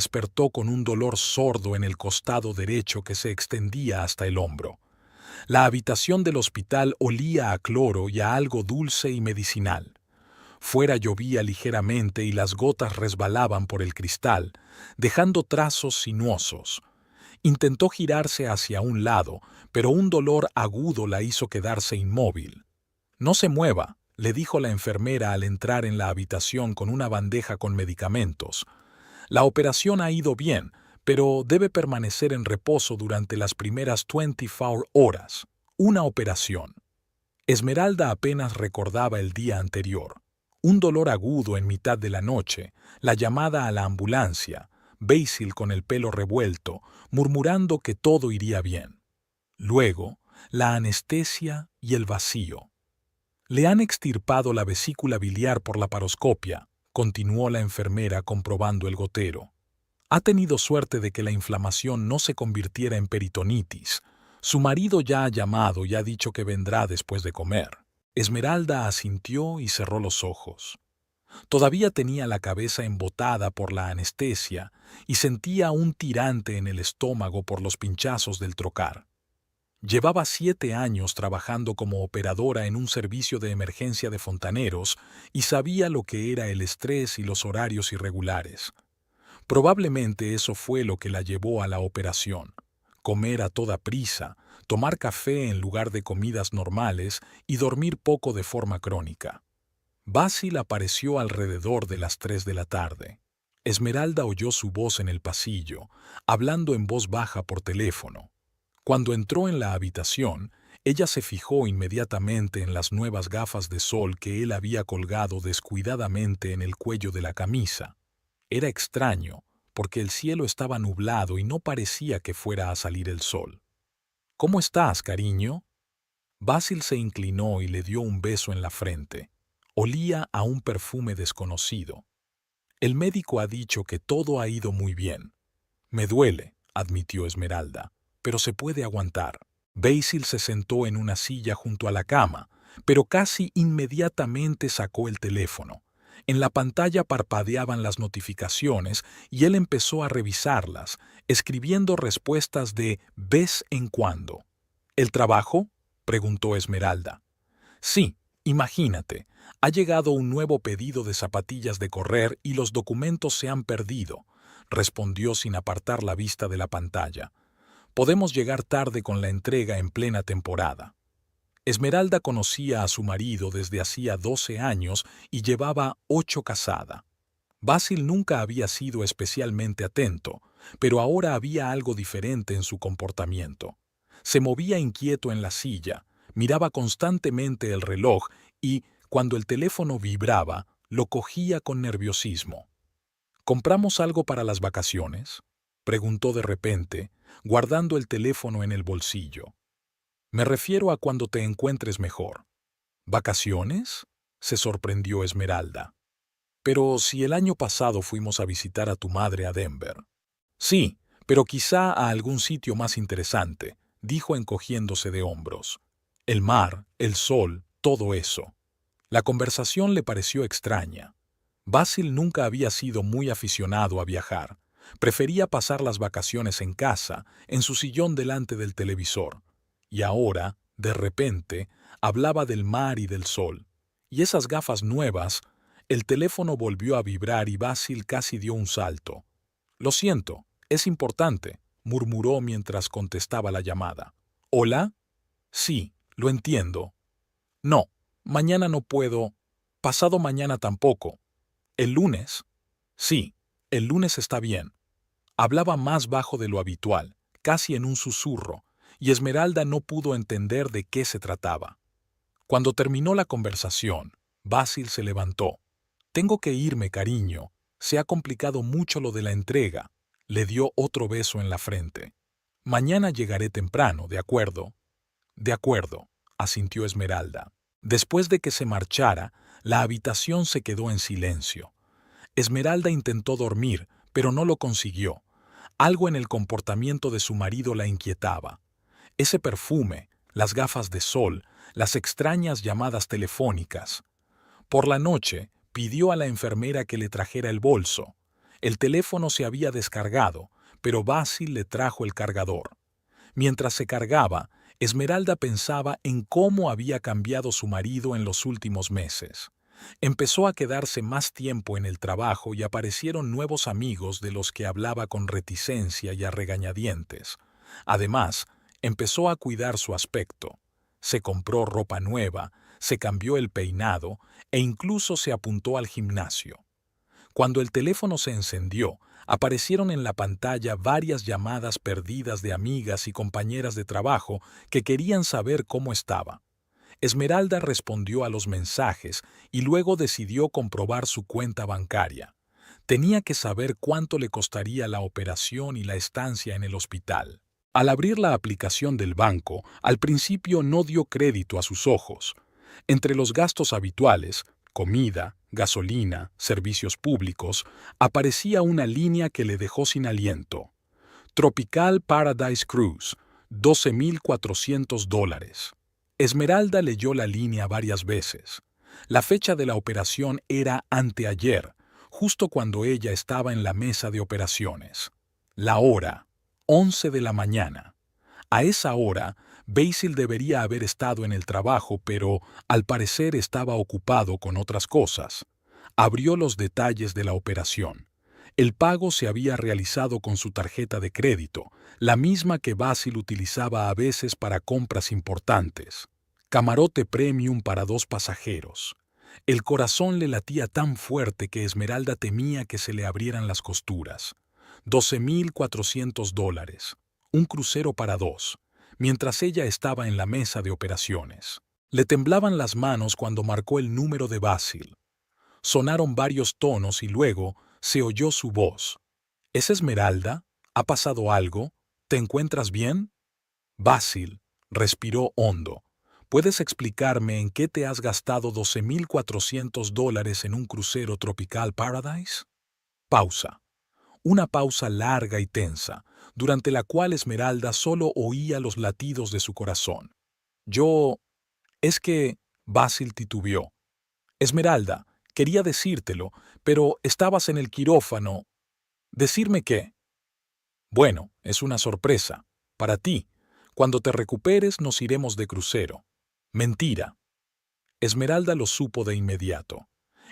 Despertó con un dolor sordo en el costado derecho que se extendía hasta el hombro. La habitación del hospital olía a cloro y a algo dulce y medicinal. Fuera llovía ligeramente y las gotas resbalaban por el cristal, dejando trazos sinuosos. Intentó girarse hacia un lado, pero un dolor agudo la hizo quedarse inmóvil. No se mueva, le dijo la enfermera al entrar en la habitación con una bandeja con medicamentos. La operación ha ido bien, pero debe permanecer en reposo durante las primeras 24 horas. Una operación. Esmeralda apenas recordaba el día anterior. Un dolor agudo en mitad de la noche, la llamada a la ambulancia, Basil con el pelo revuelto, murmurando que todo iría bien. Luego, la anestesia y el vacío. Le han extirpado la vesícula biliar por la paroscopia, continuó la enfermera comprobando el gotero. Ha tenido suerte de que la inflamación no se convirtiera en peritonitis. Su marido ya ha llamado y ha dicho que vendrá después de comer. Esmeralda asintió y cerró los ojos. Todavía tenía la cabeza embotada por la anestesia y sentía un tirante en el estómago por los pinchazos del trocar. Llevaba 7 años trabajando como operadora en un servicio de emergencia de fontaneros y sabía lo que era el estrés y los horarios irregulares. Probablemente eso fue lo que la llevó a la operación. Comer a toda prisa, tomar café en lugar de comidas normales y dormir poco de forma crónica. Basil apareció alrededor de las 3 de la tarde. Esmeralda oyó su voz en el pasillo, hablando en voz baja por teléfono. Cuando entró en la habitación, ella se fijó inmediatamente en las nuevas gafas de sol que él había colgado descuidadamente en el cuello de la camisa. Era extraño, porque el cielo estaba nublado y no parecía que fuera a salir el sol. ¿Cómo estás, cariño? Basil se inclinó y le dio un beso en la frente. Olía a un perfume desconocido. El médico ha dicho que todo ha ido muy bien. Me duele, admitió Esmeralda, pero se puede aguantar. Basil se sentó en una silla junto a la cama, pero casi inmediatamente sacó el teléfono. En la pantalla parpadeaban las notificaciones y él empezó a revisarlas, escribiendo respuestas de vez en cuando. ¿El trabajo?, preguntó Esmeralda. Sí, imagínate, ha llegado un nuevo pedido de zapatillas de correr y los documentos se han perdido, respondió sin apartar la vista de la pantalla. Podemos llegar tarde con la entrega en plena temporada. Esmeralda conocía a su marido desde hacía 12 años y llevaba 8 casada. Basil nunca había sido especialmente atento, pero ahora había algo diferente en su comportamiento. Se movía inquieto en la silla, miraba constantemente el reloj y, cuando el teléfono vibraba, lo cogía con nerviosismo. ¿Compramos algo para las vacaciones?, preguntó de repente, guardando el teléfono en el bolsillo. Me refiero a cuando te encuentres mejor. ¿Vacaciones?, se sorprendió Esmeralda. Pero si el año pasado fuimos a visitar a tu madre a Denver. Sí, pero quizá a algún sitio más interesante, dijo encogiéndose de hombros. El mar, el sol, todo eso. La conversación le pareció extraña. Basil nunca había sido muy aficionado a viajar. Prefería pasar las vacaciones en casa, en su sillón delante del televisor. Y ahora, de repente, hablaba del mar y del sol. Y esas gafas nuevas. El teléfono volvió a vibrar y Basil casi dio un salto. Lo siento, es importante, murmuró mientras contestaba la llamada. ¿Hola? Sí, lo entiendo. No, mañana no puedo. Pasado mañana tampoco. ¿El lunes? Sí, el lunes está bien. Hablaba más bajo de lo habitual, casi en un susurro, y Esmeralda no pudo entender de qué se trataba. Cuando terminó la conversación, Basil se levantó. Tengo que irme, cariño. Se ha complicado mucho lo de la entrega. Le dio otro beso en la frente. Mañana llegaré temprano, ¿de acuerdo? De acuerdo, asintió Esmeralda. Después de que se marchara, la habitación se quedó en silencio. Esmeralda intentó dormir, pero no lo consiguió. Algo en el comportamiento de su marido la inquietaba. Ese perfume, las gafas de sol, las extrañas llamadas telefónicas. Por la noche, pidió a la enfermera que le trajera el bolso. El teléfono se había descargado, pero Basil le trajo el cargador. Mientras se cargaba, Esmeralda pensaba en cómo había cambiado su marido en los últimos meses. Empezó a quedarse más tiempo en el trabajo y aparecieron nuevos amigos de los que hablaba con reticencia y a regañadientes. Además, empezó a cuidar su aspecto. Se compró ropa nueva, se cambió el peinado e incluso se apuntó al gimnasio. Cuando el teléfono se encendió, aparecieron en la pantalla varias llamadas perdidas de amigas y compañeras de trabajo que querían saber cómo estaba. Esmeralda respondió a los mensajes y luego decidió comprobar su cuenta bancaria. Tenía que saber cuánto le costaría la operación y la estancia en el hospital. Al abrir la aplicación del banco, al principio no dio crédito a sus ojos. Entre los gastos habituales, comida, gasolina, servicios públicos, aparecía una línea que le dejó sin aliento. Tropical Paradise Cruise, $12,400. Esmeralda leyó la línea varias veces. La fecha de la operación era anteayer, justo cuando ella estaba en la mesa de operaciones. La hora, 11 de la mañana. A esa hora, Basil debería haber estado en el trabajo, pero al parecer estaba ocupado con otras cosas. Abrió los detalles de la operación. El pago se había realizado con su tarjeta de crédito, la misma que Basil utilizaba a veces para compras importantes. Camarote premium para 2 pasajeros. El corazón le latía tan fuerte que Esmeralda temía que se le abrieran las costuras. $12,400. Un crucero para 2, mientras ella estaba en la mesa de operaciones. Le temblaban las manos cuando marcó el número de Basil. Sonaron varios tonos y luego se oyó su voz. ¿Es Esmeralda? ¿Ha pasado algo? ¿Te encuentras bien? Basil respiró hondo. ¿Puedes explicarme en qué te has gastado $12,400 en un crucero Tropical Paradise? Pausa. Una pausa larga y tensa, durante la cual Esmeralda solo oía los latidos de su corazón. Es que... Basil titubeó. Esmeralda, quería decírtelo, pero estabas en el quirófano. ¿Decirme qué? Bueno, es una sorpresa. Para ti. Cuando te recuperes nos iremos de crucero. Mentira. Esmeralda lo supo de inmediato.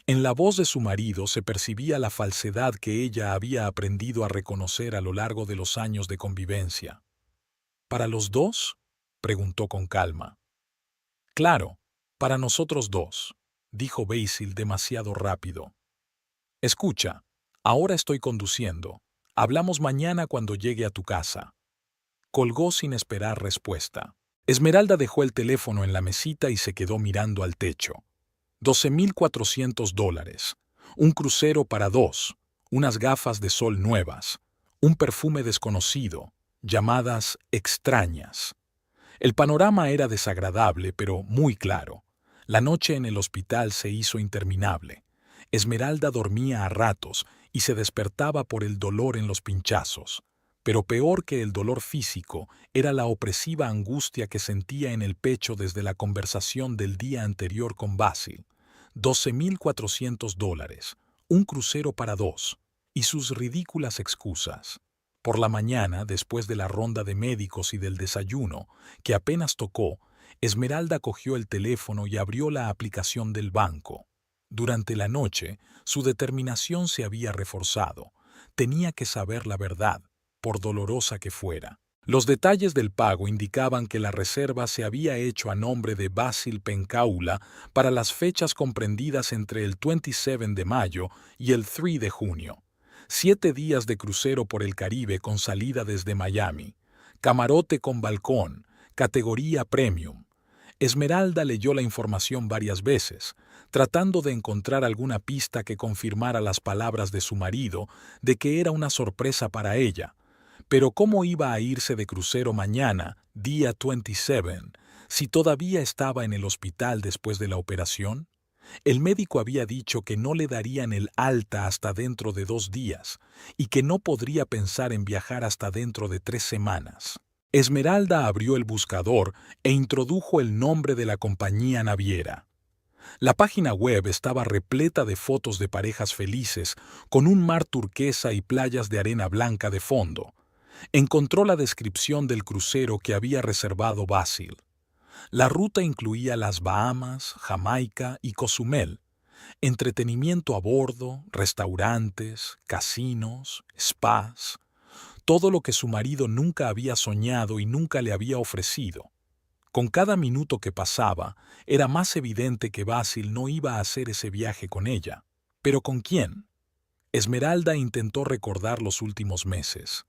En la voz de su marido se percibía la falsedad que ella había aprendido a reconocer a lo largo de los años de convivencia. ¿Para los dos? Preguntó con calma. Claro, para nosotros dos, dijo Basil demasiado rápido. Escucha, ahora estoy conduciendo. Hablamos mañana cuando llegue a tu casa. Colgó sin esperar respuesta. Esmeralda dejó el teléfono en la mesita y se quedó mirando al techo. $12,400, un crucero para 2, unas gafas de sol nuevas, un perfume desconocido, llamadas extrañas. El panorama era desagradable, pero muy claro. La noche en el hospital se hizo interminable. Esmeralda dormía a ratos y se despertaba por el dolor en los pinchazos. Pero peor que el dolor físico era la opresiva angustia que sentía en el pecho desde la conversación del día anterior con Basil. $12,400, un crucero para 2, y sus ridículas excusas. Por la mañana, después de la ronda de médicos y del desayuno, que apenas tocó, Esmeralda cogió el teléfono y abrió la aplicación del banco. Durante la noche, su determinación se había reforzado. Tenía que saber la verdad, por dolorosa que fuera. Los detalles del pago indicaban que la reserva se había hecho a nombre de Basil Pencaula para las fechas comprendidas entre el 27 de mayo y el 3 de junio. 7 días de crucero por el Caribe con salida desde Miami. Camarote con balcón, categoría premium. Esmeralda leyó la información varias veces, tratando de encontrar alguna pista que confirmara las palabras de su marido de que era una sorpresa para ella. Pero ¿cómo iba a irse de crucero mañana, día 27, si todavía estaba en el hospital después de la operación? El médico había dicho que no le darían el alta hasta dentro de 2 días y que no podría pensar en viajar hasta dentro de 3 semanas. Esmeralda abrió el buscador e introdujo el nombre de la compañía naviera. La página web estaba repleta de fotos de parejas felices, con un mar turquesa y playas de arena blanca de fondo. Encontró la descripción del crucero que había reservado Basil. La ruta incluía las Bahamas, Jamaica y Cozumel. Entretenimiento a bordo, restaurantes, casinos, spas, todo lo que su marido nunca había soñado y nunca le había ofrecido. Con cada minuto que pasaba, era más evidente que Basil no iba a hacer ese viaje con ella. ¿Pero con quién? Esmeralda intentó recordar los últimos meses.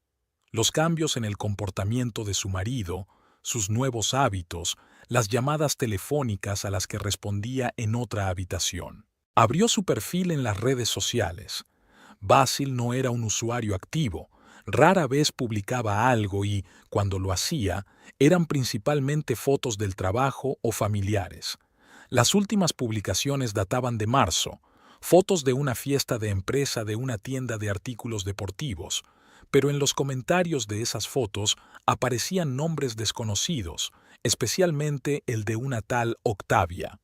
Los cambios en el comportamiento de su marido, sus nuevos hábitos, las llamadas telefónicas a las que respondía en otra habitación. Abrió su perfil en las redes sociales. Basil no era un usuario activo, rara vez publicaba algo y, cuando lo hacía, eran principalmente fotos del trabajo o familiares. Las últimas publicaciones databan de marzo, fotos de una fiesta de empresa de una tienda de artículos deportivos, pero en los comentarios de esas fotos aparecían nombres desconocidos, especialmente el de una tal Octavia.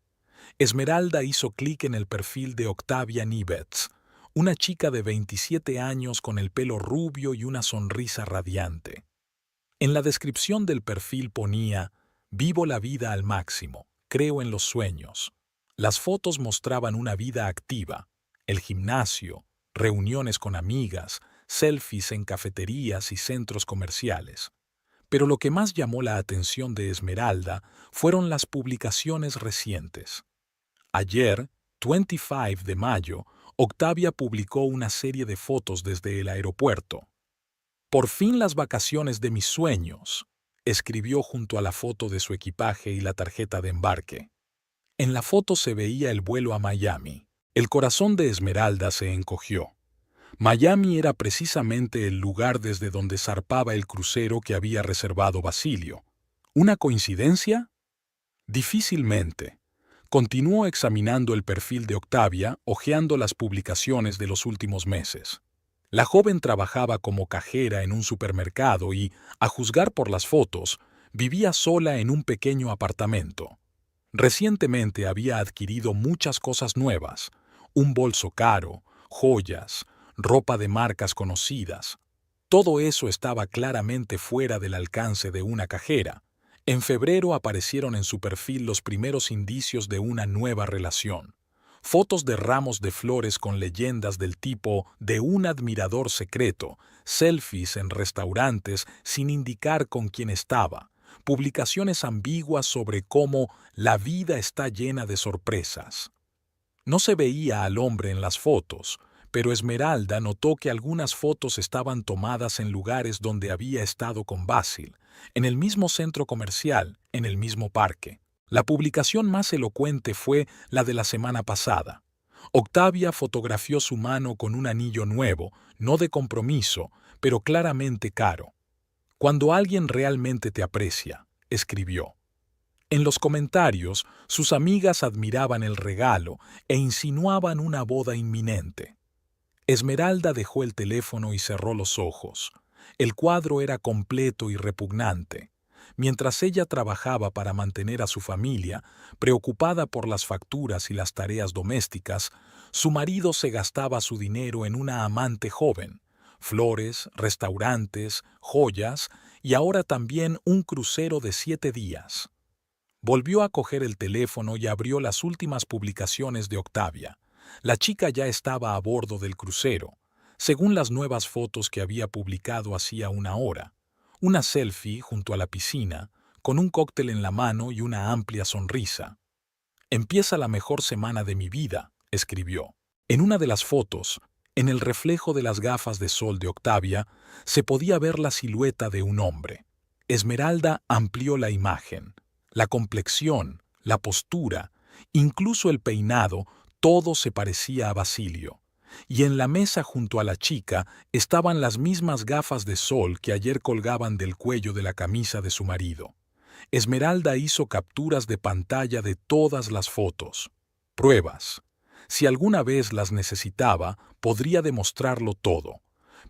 Esmeralda hizo clic en el perfil de Octavia Nivets, una chica de 27 años con el pelo rubio y una sonrisa radiante. En la descripción del perfil ponía: «Vivo la vida al máximo, creo en los sueños». Las fotos mostraban una vida activa, el gimnasio, reuniones con amigas, selfies en cafeterías y centros comerciales. Pero lo que más llamó la atención de Esmeralda fueron las publicaciones recientes. Ayer, 25 de mayo, Octavia publicó una serie de fotos desde el aeropuerto. «Por fin las vacaciones de mis sueños», escribió junto a la foto de su equipaje y la tarjeta de embarque. En la foto se veía el vuelo a Miami. El corazón de Esmeralda se encogió. Miami era precisamente el lugar desde donde zarpaba el crucero que había reservado Basilio. ¿Una coincidencia? Difícilmente. Continuó examinando el perfil de Octavia, hojeando las publicaciones de los últimos meses. La joven trabajaba como cajera en un supermercado y, a juzgar por las fotos, vivía sola en un pequeño apartamento. Recientemente había adquirido muchas cosas nuevas: un bolso caro, joyas, ropa de marcas conocidas. Todo eso estaba claramente fuera del alcance de una cajera. En febrero aparecieron en su perfil los primeros indicios de una nueva relación. Fotos de ramos de flores con leyendas del tipo «de un admirador secreto», selfies en restaurantes sin indicar con quién estaba, publicaciones ambiguas sobre cómo la vida está llena de sorpresas. No se veía al hombre en las fotos, pero Esmeralda notó que algunas fotos estaban tomadas en lugares donde había estado con Basil, en el mismo centro comercial, en el mismo parque. La publicación más elocuente fue la de la semana pasada. Octavia fotografió su mano con un anillo nuevo, no de compromiso, pero claramente caro. «Cuando alguien realmente te aprecia», escribió. En los comentarios, sus amigas admiraban el regalo e insinuaban una boda inminente. Esmeralda dejó el teléfono y cerró los ojos. El cuadro era completo y repugnante. Mientras ella trabajaba para mantener a su familia, preocupada por las facturas y las tareas domésticas, su marido se gastaba su dinero en una amante joven, flores, restaurantes, joyas y ahora también un crucero de 7 días. Volvió a coger el teléfono y abrió las últimas publicaciones de Octavia. La chica ya estaba a bordo del crucero, según las nuevas fotos que había publicado hacía una hora. Una selfie junto a la piscina, con un cóctel en la mano y una amplia sonrisa. «Empieza la mejor semana de mi vida», escribió. En una de las fotos, en el reflejo de las gafas de sol de Octavia, se podía ver la silueta de un hombre. Esmeralda amplió la imagen. La complexión, la postura, incluso el peinado, todo se parecía a Basilio. Y en la mesa junto a la chica estaban las mismas gafas de sol que ayer colgaban del cuello de la camisa de su marido. Esmeralda hizo capturas de pantalla de todas las fotos. Pruebas. Si alguna vez las necesitaba, podría demostrarlo todo.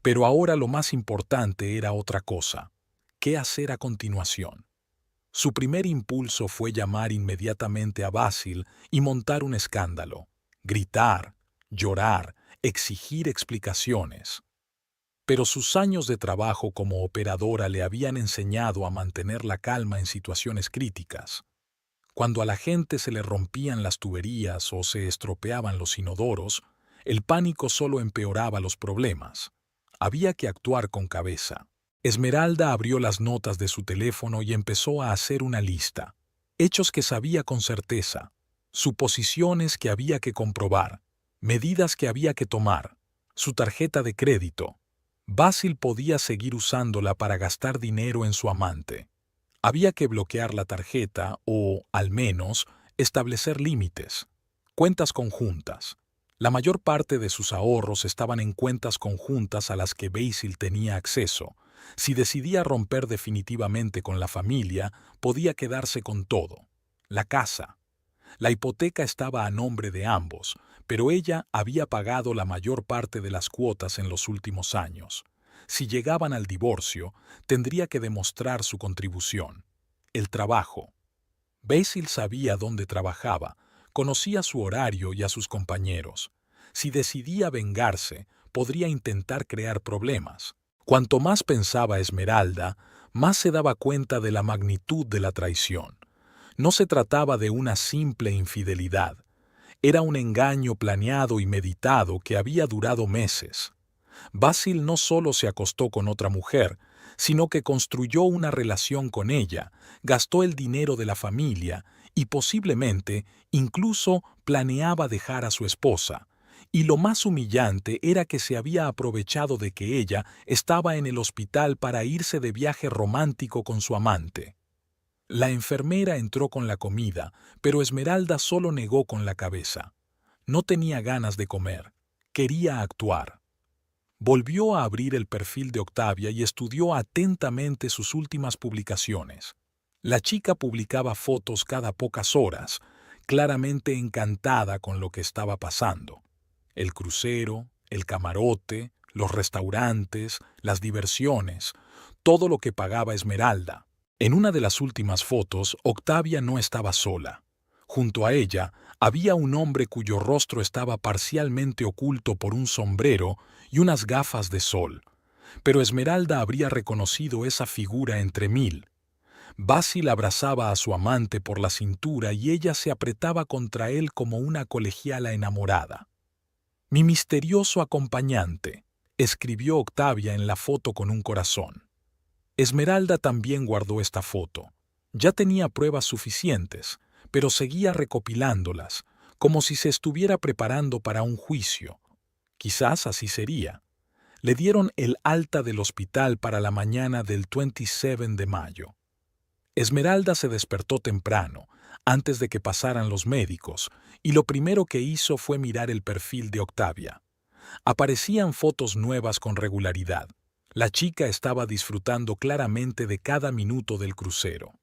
Pero ahora lo más importante era otra cosa. ¿Qué hacer a continuación? Su primer impulso fue llamar inmediatamente a Basil y montar un escándalo, gritar, llorar, exigir explicaciones. Pero sus años de trabajo como operadora le habían enseñado a mantener la calma en situaciones críticas. Cuando a la gente se le rompían las tuberías o se estropeaban los inodoros, el pánico solo empeoraba los problemas. Había que actuar con cabeza. Esmeralda abrió las notas de su teléfono y empezó a hacer una lista. Hechos que sabía con certeza, suposiciones que había que comprobar, medidas que había que tomar, su tarjeta de crédito. Basil podía seguir usándola para gastar dinero en su amante. Había que bloquear la tarjeta o, al menos, establecer límites. Cuentas conjuntas. La mayor parte de sus ahorros estaban en cuentas conjuntas a las que Basil tenía acceso. Si decidía romper definitivamente con la familia, podía quedarse con todo. La casa. La hipoteca estaba a nombre de ambos, pero ella había pagado la mayor parte de las cuotas en los últimos años. Si llegaban al divorcio, tendría que demostrar su contribución. El trabajo. Basil sabía dónde trabajaba, conocía su horario y a sus compañeros. Si decidía vengarse, podría intentar crear problemas. Cuanto más pensaba Esmeralda, más se daba cuenta de la magnitud de la traición. No se trataba de una simple infidelidad. Era un engaño planeado y meditado que había durado meses. Basil no solo se acostó con otra mujer, sino que construyó una relación con ella, gastó el dinero de la familia y posiblemente incluso planeaba dejar a su esposa. Y lo más humillante era que se había aprovechado de que ella estaba en el hospital para irse de viaje romántico con su amante. La enfermera entró con la comida, pero Esmeralda solo negó con la cabeza. No tenía ganas de comer, quería actuar. Volvió a abrir el perfil de Octavia y estudió atentamente sus últimas publicaciones. La chica publicaba fotos cada pocas horas, claramente encantada con lo que estaba pasando. El crucero, el camarote, los restaurantes, las diversiones, todo lo que pagaba Esmeralda. En una de las últimas fotos, Octavia no estaba sola. Junto a ella había un hombre cuyo rostro estaba parcialmente oculto por un sombrero y unas gafas de sol. Pero Esmeralda habría reconocido esa figura entre mil. Basil abrazaba a su amante por la cintura y ella se apretaba contra él como una colegiala enamorada. «Mi misterioso acompañante», escribió Octavia en la foto con un corazón. Esmeralda también guardó esta foto. Ya tenía pruebas suficientes, pero seguía recopilándolas, como si se estuviera preparando para un juicio. Quizás así sería. Le dieron el alta del hospital para la mañana del 27 de mayo. Esmeralda se despertó temprano, antes de que pasaran los médicos, y lo primero que hizo fue mirar el perfil de Octavia. Aparecían fotos nuevas con regularidad. La chica estaba disfrutando claramente de cada minuto del crucero.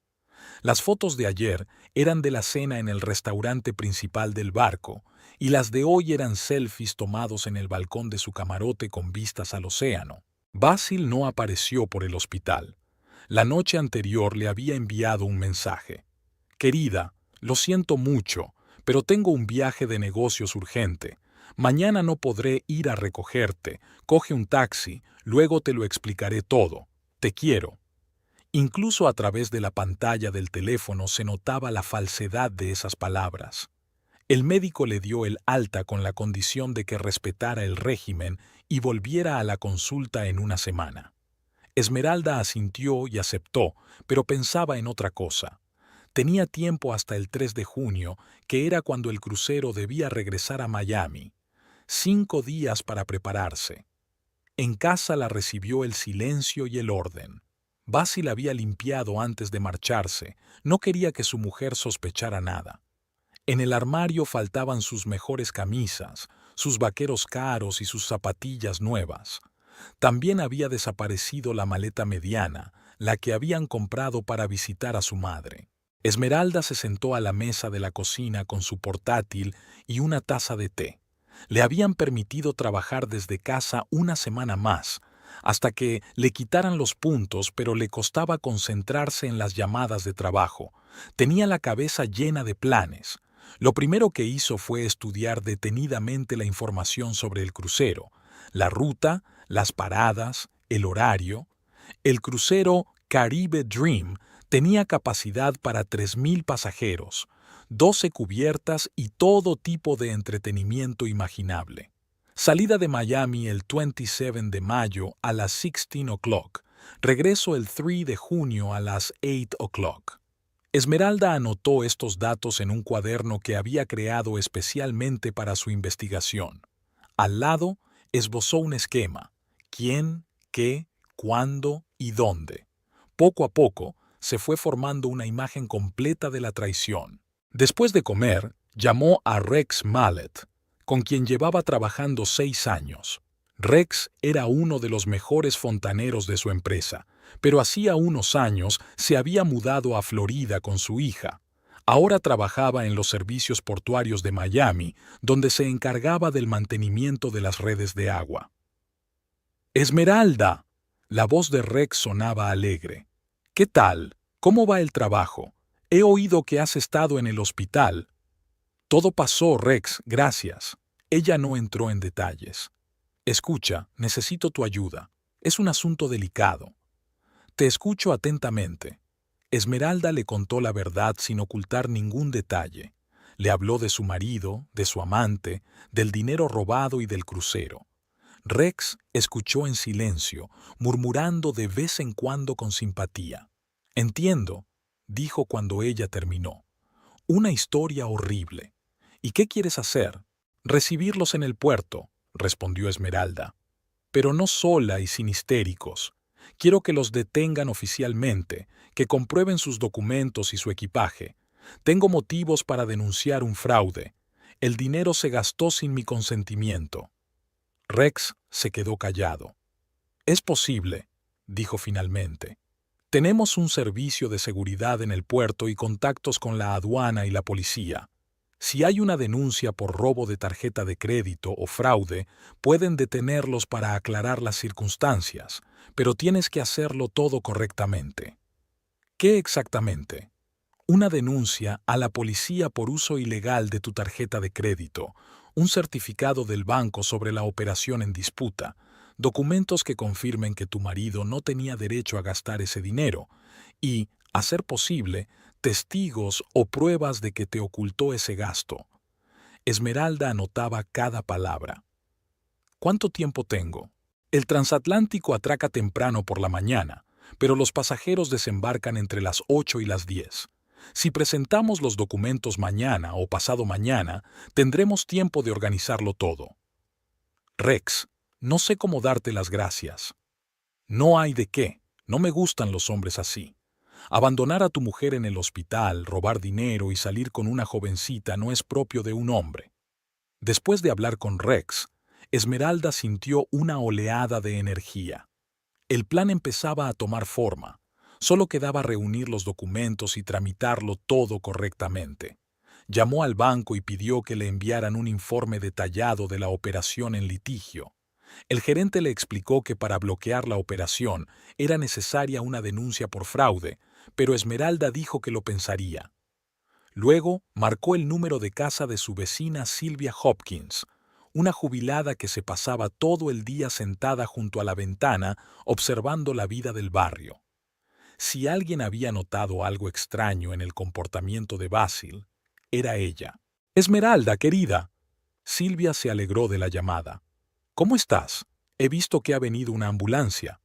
Las fotos de ayer eran de la cena en el restaurante principal del barco, y las de hoy eran selfies tomados en el balcón de su camarote con vistas al océano. Basil no apareció por el hospital. La noche anterior le había enviado un mensaje. «Querida, lo siento mucho, pero tengo un viaje de negocios urgente. Mañana no podré ir a recogerte. Coge un taxi, luego te lo explicaré todo. Te quiero». Incluso a través de la pantalla del teléfono se notaba la falsedad de esas palabras. El médico le dio el alta con la condición de que respetara el régimen y volviera a la consulta en una semana. Esmeralda asintió y aceptó, pero pensaba en otra cosa. Tenía tiempo hasta el 3 de junio, que era cuando el crucero debía regresar a Miami. 5 días para prepararse. En casa la recibió el silencio y el orden. Basil había limpiado antes de marcharse, no quería que su mujer sospechara nada. En el armario faltaban sus mejores camisas, sus vaqueros caros y sus zapatillas nuevas. También había desaparecido la maleta mediana, la que habían comprado para visitar a su madre. Esmeralda se sentó a la mesa de la cocina con su portátil y una taza de té. Le habían permitido trabajar desde casa una semana más, hasta que le quitaran los puntos, pero le costaba concentrarse en las llamadas de trabajo. Tenía la cabeza llena de planes. Lo primero que hizo fue estudiar detenidamente la información sobre el crucero, la ruta, las paradas, el horario. El crucero Caribe Dream tenía capacidad para 3.000 pasajeros, 12 cubiertas y todo tipo de entretenimiento imaginable. Salida de Miami el 27 de mayo a las 16 o'clock. Regreso el 3 de junio a las 8 o'clock. Esmeralda anotó estos datos en un cuaderno que había creado especialmente para su investigación. Al lado, esbozó un esquema: quién, qué, cuándo y dónde. Poco a poco, se fue formando una imagen completa de la traición. Después de comer, llamó a Rex Mallet, con quien llevaba trabajando 6 años. Rex era uno de los mejores fontaneros de su empresa, pero hacía unos años se había mudado a Florida con su hija. Ahora trabajaba en los servicios portuarios de Miami, donde se encargaba del mantenimiento de las redes de agua. ¡Esmeralda! La voz de Rex sonaba alegre. ¿Qué tal? ¿Cómo va el trabajo? He oído que has estado en el hospital. Todo pasó, Rex, gracias. Ella no entró en detalles. Escucha, necesito tu ayuda. Es un asunto delicado. Te escucho atentamente. Esmeralda le contó la verdad sin ocultar ningún detalle. Le habló de su marido, de su amante, del dinero robado y del crucero. Rex escuchó en silencio, murmurando de vez en cuando con simpatía. Entiendo, dijo cuando ella terminó. Una historia horrible. ¿Y qué quieres hacer? Recibirlos en el puerto, respondió Esmeralda. Pero no sola y sin histéricos. Quiero que los detengan oficialmente, que comprueben sus documentos y su equipaje. Tengo motivos para denunciar un fraude. El dinero se gastó sin mi consentimiento. Rex se quedó callado. Es posible, dijo finalmente. Tenemos un servicio de seguridad en el puerto y contactos con la aduana y la policía. Si hay una denuncia por robo de tarjeta de crédito o fraude, pueden detenerlos para aclarar las circunstancias, pero tienes que hacerlo todo correctamente. ¿Qué exactamente? Una denuncia a la policía por uso ilegal de tu tarjeta de crédito, un certificado del banco sobre la operación en disputa, documentos que confirmen que tu marido no tenía derecho a gastar ese dinero y, a ser posible, testigos o pruebas de que te ocultó ese gasto. Esmeralda anotaba cada palabra. ¿Cuánto tiempo tengo? El transatlántico atraca temprano por la mañana, pero los pasajeros desembarcan entre las 8 y las 10. Si presentamos los documentos mañana o pasado mañana, tendremos tiempo de organizarlo todo. Rex, no sé cómo darte las gracias. No hay de qué, no me gustan los hombres así. Abandonar a tu mujer en el hospital, robar dinero y salir con una jovencita no es propio de un hombre. Después de hablar con Rex, Esmeralda sintió una oleada de energía. El plan empezaba a tomar forma. Solo quedaba reunir los documentos y tramitarlo todo correctamente. Llamó al banco y pidió que le enviaran un informe detallado de la operación en litigio. El gerente le explicó que para bloquear la operación era necesaria una denuncia por fraude, pero Esmeralda dijo que lo pensaría. Luego marcó el número de casa de su vecina Sylvia Hopkins, una jubilada que se pasaba todo el día sentada junto a la ventana observando la vida del barrio. Si alguien había notado algo extraño en el comportamiento de Basil, era ella. «Esmeralda, querida». Sylvia se alegró de la llamada. «¿Cómo estás? He visto que ha venido una ambulancia».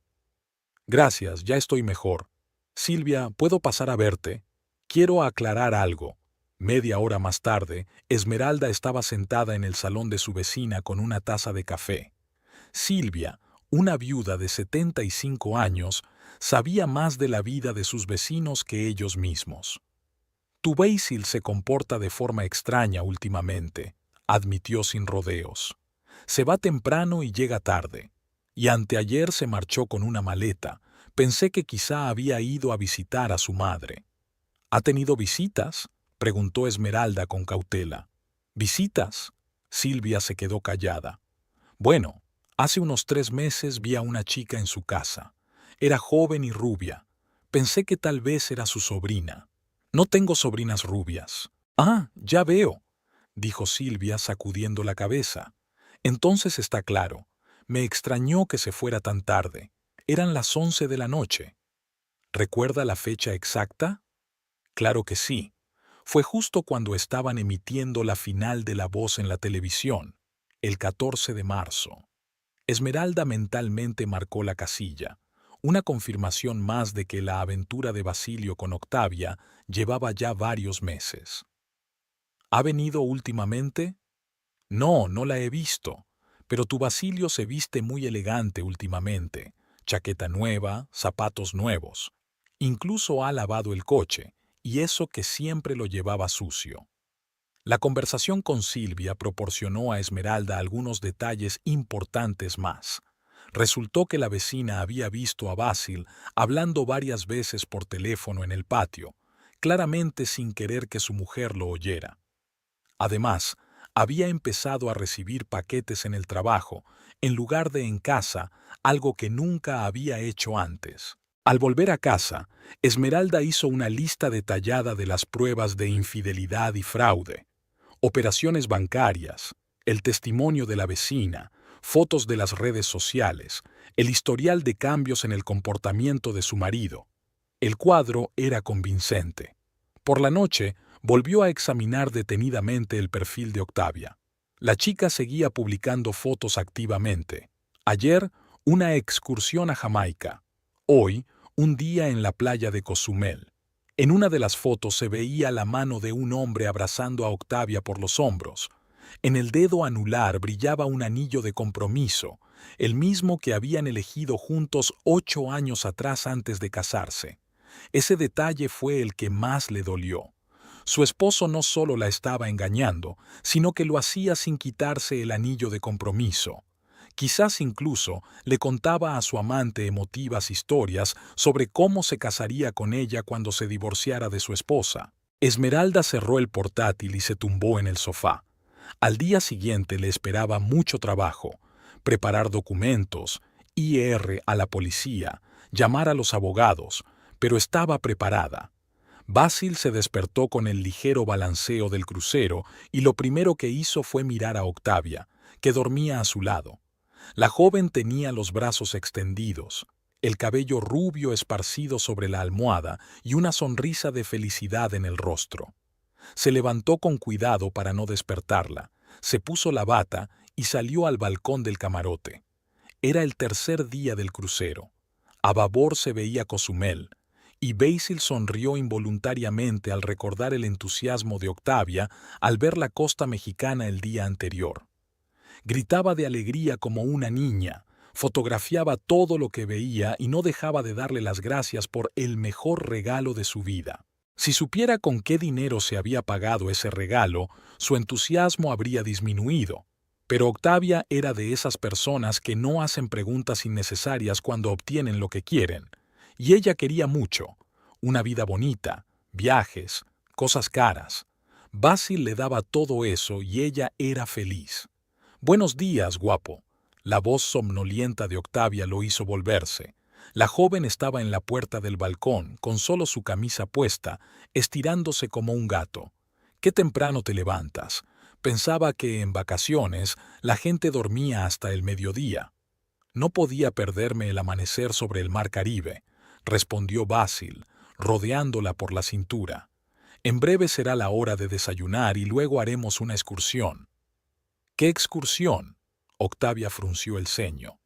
«Gracias, ya estoy mejor. Sylvia, ¿puedo pasar a verte? Quiero aclarar algo». Media hora más tarde, Esmeralda estaba sentada en el salón de su vecina con una taza de café. Sylvia, una viuda de 75 años, sabía más de la vida de sus vecinos que ellos mismos. «Tu Basil se comporta de forma extraña últimamente», admitió sin rodeos. «Se va temprano y llega tarde. Y anteayer se marchó con una maleta. Pensé que quizá había ido a visitar a su madre». «¿Ha tenido visitas?», preguntó Esmeralda con cautela. «¿Visitas?». Sylvia se quedó callada. «Bueno, Hace unos 3 meses vi a una chica en su casa. Era joven y rubia. Pensé que tal vez era su sobrina. No tengo sobrinas rubias. Ah, ya veo, dijo Silvia sacudiendo la cabeza. Entonces está claro. Me extrañó que se fuera tan tarde. Eran las 11 de la noche. ¿Recuerda la fecha exacta? Claro que sí. Fue justo cuando estaban emitiendo la final de La Voz en la televisión, el 14 de marzo. Esmeralda mentalmente marcó la casilla, una confirmación más de que la aventura de Basilio con Octavia llevaba ya varios meses. ¿Ha venido últimamente? No, no la he visto, pero tu Basilio se viste muy elegante últimamente, chaqueta nueva, zapatos nuevos. Incluso ha lavado el coche, y eso que siempre lo llevaba sucio. La conversación con Silvia proporcionó a Esmeralda algunos detalles importantes más. Resultó que la vecina había visto a Basil hablando varias veces por teléfono en el patio, claramente sin querer que su mujer lo oyera. Además, había empezado a recibir paquetes en el trabajo, en lugar de en casa, algo que nunca había hecho antes. Al volver a casa, Esmeralda hizo una lista detallada de las pruebas de infidelidad y fraude, operaciones bancarias, el testimonio de la vecina, fotos de las redes sociales, el historial de cambios en el comportamiento de su marido. El cuadro era convincente. Por la noche, volvió a examinar detenidamente el perfil de Octavia. La chica seguía publicando fotos activamente. Ayer, una excursión a Jamaica. Hoy, un día en la playa de Cozumel. En una de las fotos se veía la mano de un hombre abrazando a Octavia por los hombros. En el dedo anular brillaba un anillo de compromiso, el mismo que habían elegido juntos 8 años atrás antes de casarse. Ese detalle fue el que más le dolió. Su esposo no solo la estaba engañando, sino que lo hacía sin quitarse el anillo de compromiso. Quizás incluso le contaba a su amante emotivas historias sobre cómo se casaría con ella cuando se divorciara de su esposa. Esmeralda cerró el portátil y se tumbó en el sofá. Al día siguiente le esperaba mucho trabajo: preparar documentos, ir a la policía, llamar a los abogados, pero estaba preparada. Basil se despertó con el ligero balanceo del crucero y lo primero que hizo fue mirar a Octavia, que dormía a su lado. La joven tenía los brazos extendidos, el cabello rubio esparcido sobre la almohada y una sonrisa de felicidad en el rostro. Se levantó con cuidado para no despertarla, se puso la bata y salió al balcón del camarote. Era el tercer día del crucero. A babor se veía Cozumel, y Basil sonrió involuntariamente al recordar el entusiasmo de Octavia al ver la costa mexicana el día anterior. Gritaba de alegría como una niña, fotografiaba todo lo que veía y no dejaba de darle las gracias por el mejor regalo de su vida. Si supiera con qué dinero se había pagado ese regalo, su entusiasmo habría disminuido. Pero Octavia era de esas personas que no hacen preguntas innecesarias cuando obtienen lo que quieren. Y ella quería mucho: una vida bonita, viajes, cosas caras. Basil le daba todo eso y ella era feliz. «Buenos días, guapo». La voz somnolienta de Octavia lo hizo volverse. La joven estaba en la puerta del balcón, con solo su camisa puesta, estirándose como un gato. «Qué temprano te levantas». Pensaba que en vacaciones la gente dormía hasta el mediodía. «No podía perderme el amanecer sobre el mar Caribe», respondió Basil, rodeándola por la cintura. «En breve será la hora de desayunar y luego haremos una excursión». «¿Qué excursión?», Octavia frunció el ceño.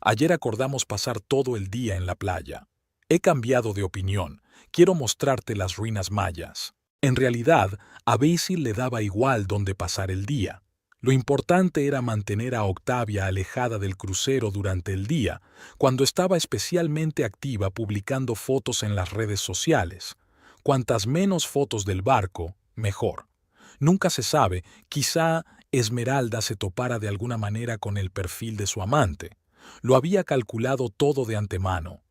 «Ayer acordamos pasar todo el día en la playa. He cambiado de opinión. Quiero mostrarte las ruinas mayas». En realidad, a Basil le daba igual dónde pasar el día. Lo importante era mantener a Octavia alejada del crucero durante el día, cuando estaba especialmente activa publicando fotos en las redes sociales. Cuantas menos fotos del barco, mejor. Nunca se sabe, quizá Esmeralda se topara de alguna manera con el perfil de su amante. Lo había calculado todo de antemano.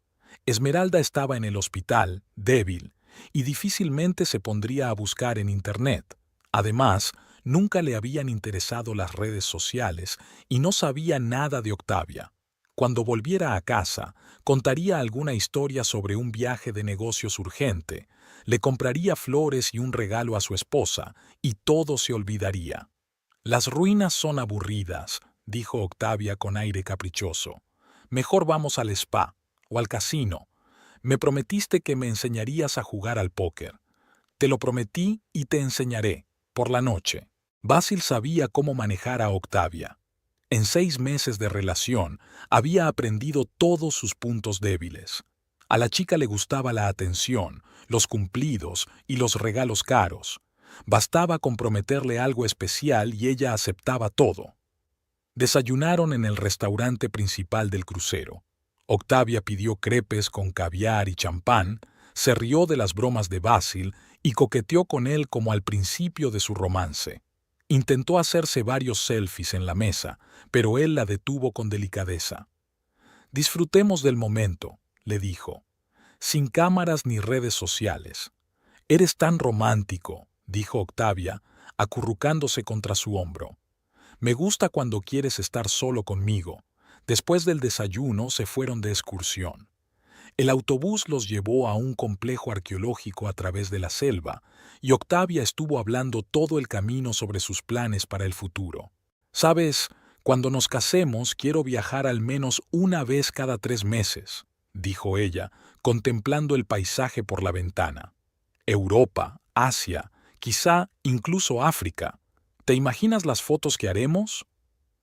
Esmeralda estaba en el hospital, débil, y difícilmente se pondría a buscar en Internet. Además, Nunca le habían interesado las redes sociales y no sabía nada de Octavia. Cuando volviera a casa, contaría alguna historia sobre un viaje de negocios urgente, le compraría flores y un regalo a su esposa, y todo se olvidaría. Las ruinas son aburridas, dijo Octavia con aire caprichoso. Mejor vamos al spa o al casino. Me prometiste que me enseñarías a jugar al póker. Te lo prometí y te enseñaré, por la noche. Basil sabía cómo manejar a Octavia. En 6 meses de relación, había aprendido todos sus puntos débiles. A la chica le gustaba la atención, los cumplidos y los regalos caros. Bastaba comprometerle algo especial y ella aceptaba todo. Desayunaron en el restaurante principal del crucero. Octavia pidió crepes con caviar y champán, se rió de las bromas de Basil y coqueteó con él como al principio de su romance. Intentó hacerse varios selfies en la mesa, pero él la detuvo con delicadeza. «Disfrutemos del momento», le dijo, «sin cámaras ni redes sociales». «Eres tan romántico», dijo Octavia, acurrucándose contra su hombro. «Me gusta cuando quieres estar solo conmigo». Después del desayuno se fueron de excursión. El autobús los llevó a un complejo arqueológico a través de la selva, y Octavia estuvo hablando todo el camino sobre sus planes para el futuro. «Sabes, cuando nos casemos quiero viajar al menos una vez cada 3 meses», dijo ella, contemplando el paisaje por la ventana. «Europa, Asia, quizá incluso África. ¿Te imaginas las fotos que haremos?»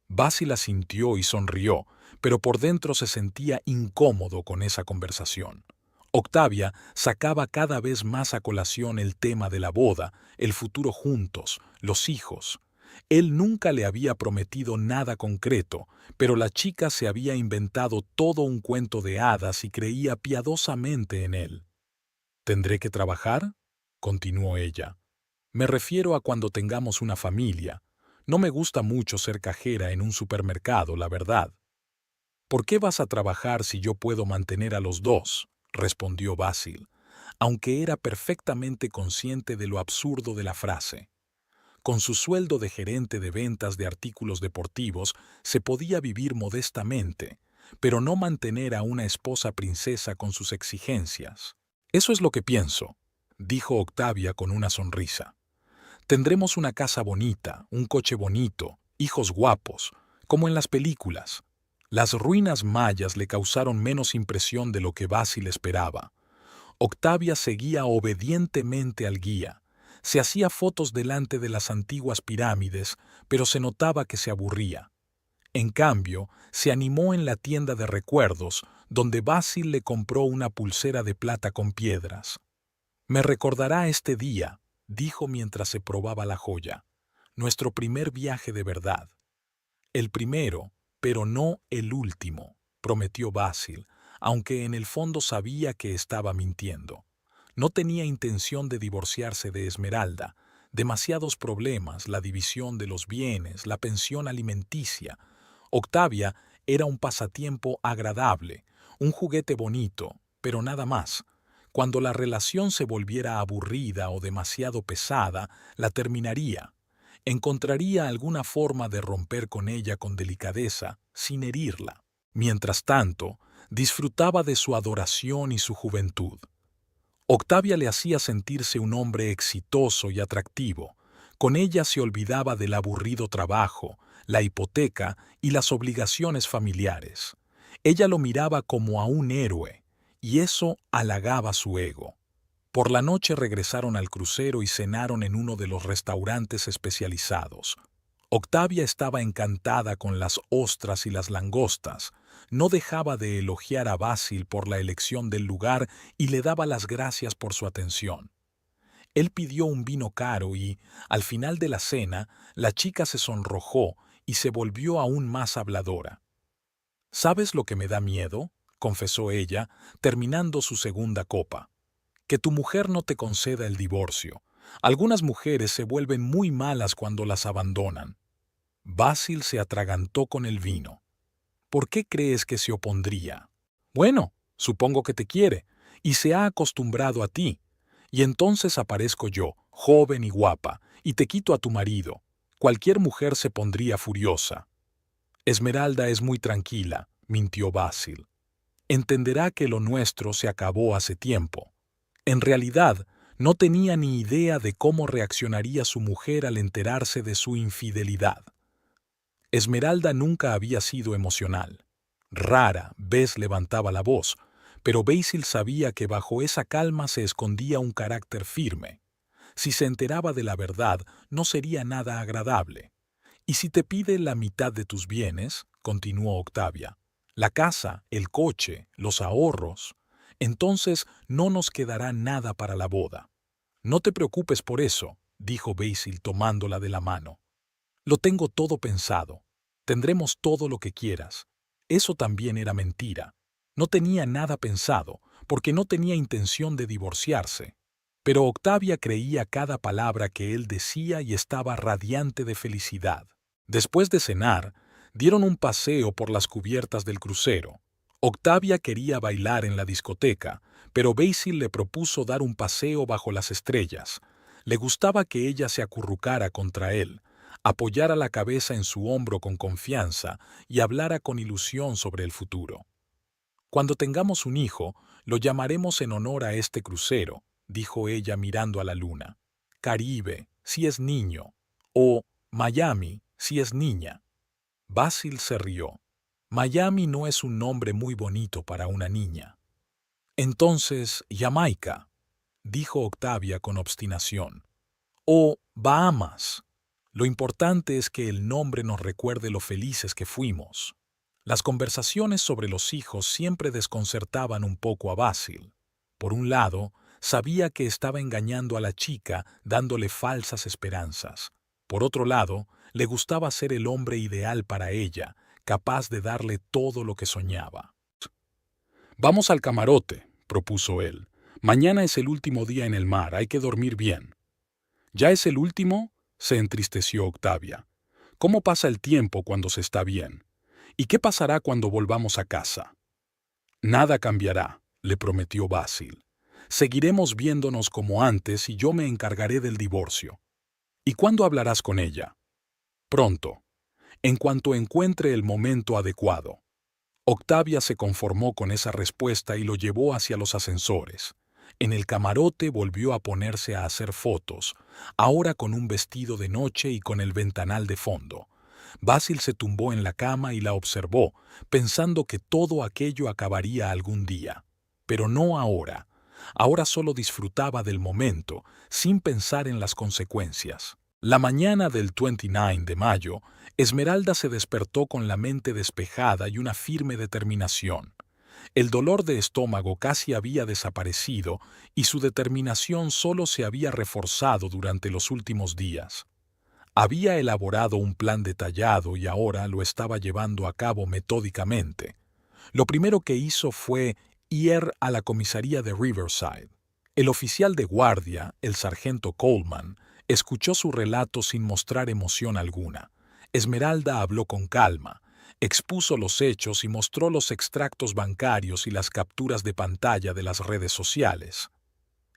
Basil asintió y sonrió, pero por dentro se sentía incómodo con esa conversación. Octavia sacaba cada vez más a colación el tema de la boda, el futuro juntos, los hijos. Él nunca le había prometido nada concreto, pero la chica se había inventado todo un cuento de hadas y creía piadosamente en él. «¿Tendré que trabajar?», continuó ella. «Me refiero a cuando tengamos una familia. No me gusta mucho ser cajera en un supermercado, la verdad». «¿Por qué vas a trabajar si yo puedo mantener a los dos?», respondió Basil, aunque era perfectamente consciente de lo absurdo de la frase. Con su sueldo de gerente de ventas de artículos deportivos se podía vivir modestamente, pero no mantener a una esposa princesa con sus exigencias. «Eso es lo que pienso», dijo Octavia con una sonrisa. «Tendremos una casa bonita, un coche bonito, hijos guapos, como en las películas». Las ruinas mayas le causaron menos impresión de lo que Basil esperaba. Octavia seguía obedientemente al guía. Se hacía fotos delante de las antiguas pirámides, pero se notaba que se aburría. En cambio, se animó en la tienda de recuerdos, donde Basil le compró una pulsera de plata con piedras. «Me recordará este día», dijo mientras se probaba la joya. «Nuestro primer viaje de verdad». «El primero, pero no el último», prometió Basil, aunque en el fondo sabía que estaba mintiendo. No tenía intención de divorciarse de Esmeralda. Demasiados problemas, la división de los bienes, la pensión alimenticia. Octavia era un pasatiempo agradable, un juguete bonito, pero nada más. Cuando la relación se volviera aburrida o demasiado pesada, la terminaría. Encontraría alguna forma de romper con ella con delicadeza, sin herirla. Mientras tanto, disfrutaba de su adoración y su juventud. Octavia le hacía sentirse un hombre exitoso y atractivo. Con ella se olvidaba del aburrido trabajo, la hipoteca y las obligaciones familiares. Ella lo miraba como a un héroe, y eso halagaba su ego. Por la noche regresaron al crucero y cenaron en uno de los restaurantes especializados. Octavia estaba encantada con las ostras y las langostas. No dejaba de elogiar a Basil por la elección del lugar y le daba las gracias por su atención. Él pidió un vino caro y, al final de la cena, la chica se sonrojó y se volvió aún más habladora. «¿Sabes lo que me da miedo?», confesó ella, terminando su segunda copa. «Que tu mujer no te conceda el divorcio. Algunas mujeres se vuelven muy malas cuando las abandonan». Basil se atragantó con el vino. «¿Por qué crees que se opondría?». «Bueno, supongo que te quiere, y se ha acostumbrado a ti. Y entonces aparezco yo, joven y guapa, y te quito a tu marido. Cualquier mujer se pondría furiosa. Esmeralda es muy tranquila, mintió Basil. Entenderá que lo nuestro se acabó hace tiempo. En realidad, no tenía ni idea de cómo reaccionaría su mujer al enterarse de su infidelidad. Esmeralda nunca había sido emocional. Rara vez levantaba la voz, pero Basil sabía que bajo esa calma se escondía un carácter firme. Si se enteraba de la verdad, no sería nada agradable. «¿Y si te pide la mitad de tus bienes?», continuó Octavia. «La casa, el coche, los ahorros. Entonces no nos quedará nada para la boda». «No te preocupes por eso», dijo Basil tomándola de la mano. «Lo tengo todo pensado. Tendremos todo lo que quieras». Eso también era mentira. No tenía nada pensado, porque no tenía intención de divorciarse. Pero Octavia creía cada palabra que él decía y estaba radiante de felicidad. Después de cenar, dieron un paseo por las cubiertas del crucero. Octavia quería bailar en la discoteca, pero Basil le propuso dar un paseo bajo las estrellas. Le gustaba que ella se acurrucara contra él, apoyara la cabeza en su hombro con confianza y hablara con ilusión sobre el futuro. «Cuando tengamos un hijo, lo llamaremos en honor a este crucero», dijo ella mirando a la luna. «Caribe, si es niño, o Miami, si es niña». Basil se rió. «Miami no es un nombre muy bonito para una niña». «Entonces, Jamaica», dijo Octavia con obstinación. «O Bahamas. Lo importante es que el nombre nos recuerde lo felices que fuimos». Las conversaciones sobre los hijos siempre desconcertaban un poco a Basil. Por un lado, sabía que estaba engañando a la chica dándole falsas esperanzas. Por otro lado, le gustaba ser el hombre ideal para ella, capaz de darle todo lo que soñaba. «Vamos al camarote», propuso él. «Mañana es el último día en el mar, hay que dormir bien». «¿Ya es el último?», se entristeció Octavia. «¿Cómo pasa el tiempo cuando se está bien? ¿Y qué pasará cuando volvamos a casa?» «Nada cambiará», le prometió Basil. «Seguiremos viéndonos como antes y yo me encargaré del divorcio». «¿Y cuándo hablarás con ella?» «Pronto, en cuanto encuentre el momento adecuado». Octavia se conformó con esa respuesta y lo llevó hacia los ascensores. En el camarote volvió a ponerse a hacer fotos, ahora con un vestido de noche y con el ventanal de fondo. Basil se tumbó en la cama y la observó, pensando que todo aquello acabaría algún día. Pero no ahora. Ahora solo disfrutaba del momento, sin pensar en las consecuencias. La mañana del 29 de mayo, Esmeralda se despertó con la mente despejada y una firme determinación. El dolor de estómago casi había desaparecido y su determinación solo se había reforzado durante los últimos días. Había elaborado un plan detallado y ahora lo estaba llevando a cabo metódicamente. Lo primero que hizo fue ir a la comisaría de Riverside. El oficial de guardia, el sargento Coleman, escuchó su relato sin mostrar emoción alguna. Esmeralda habló con calma, expuso los hechos y mostró los extractos bancarios y las capturas de pantalla de las redes sociales.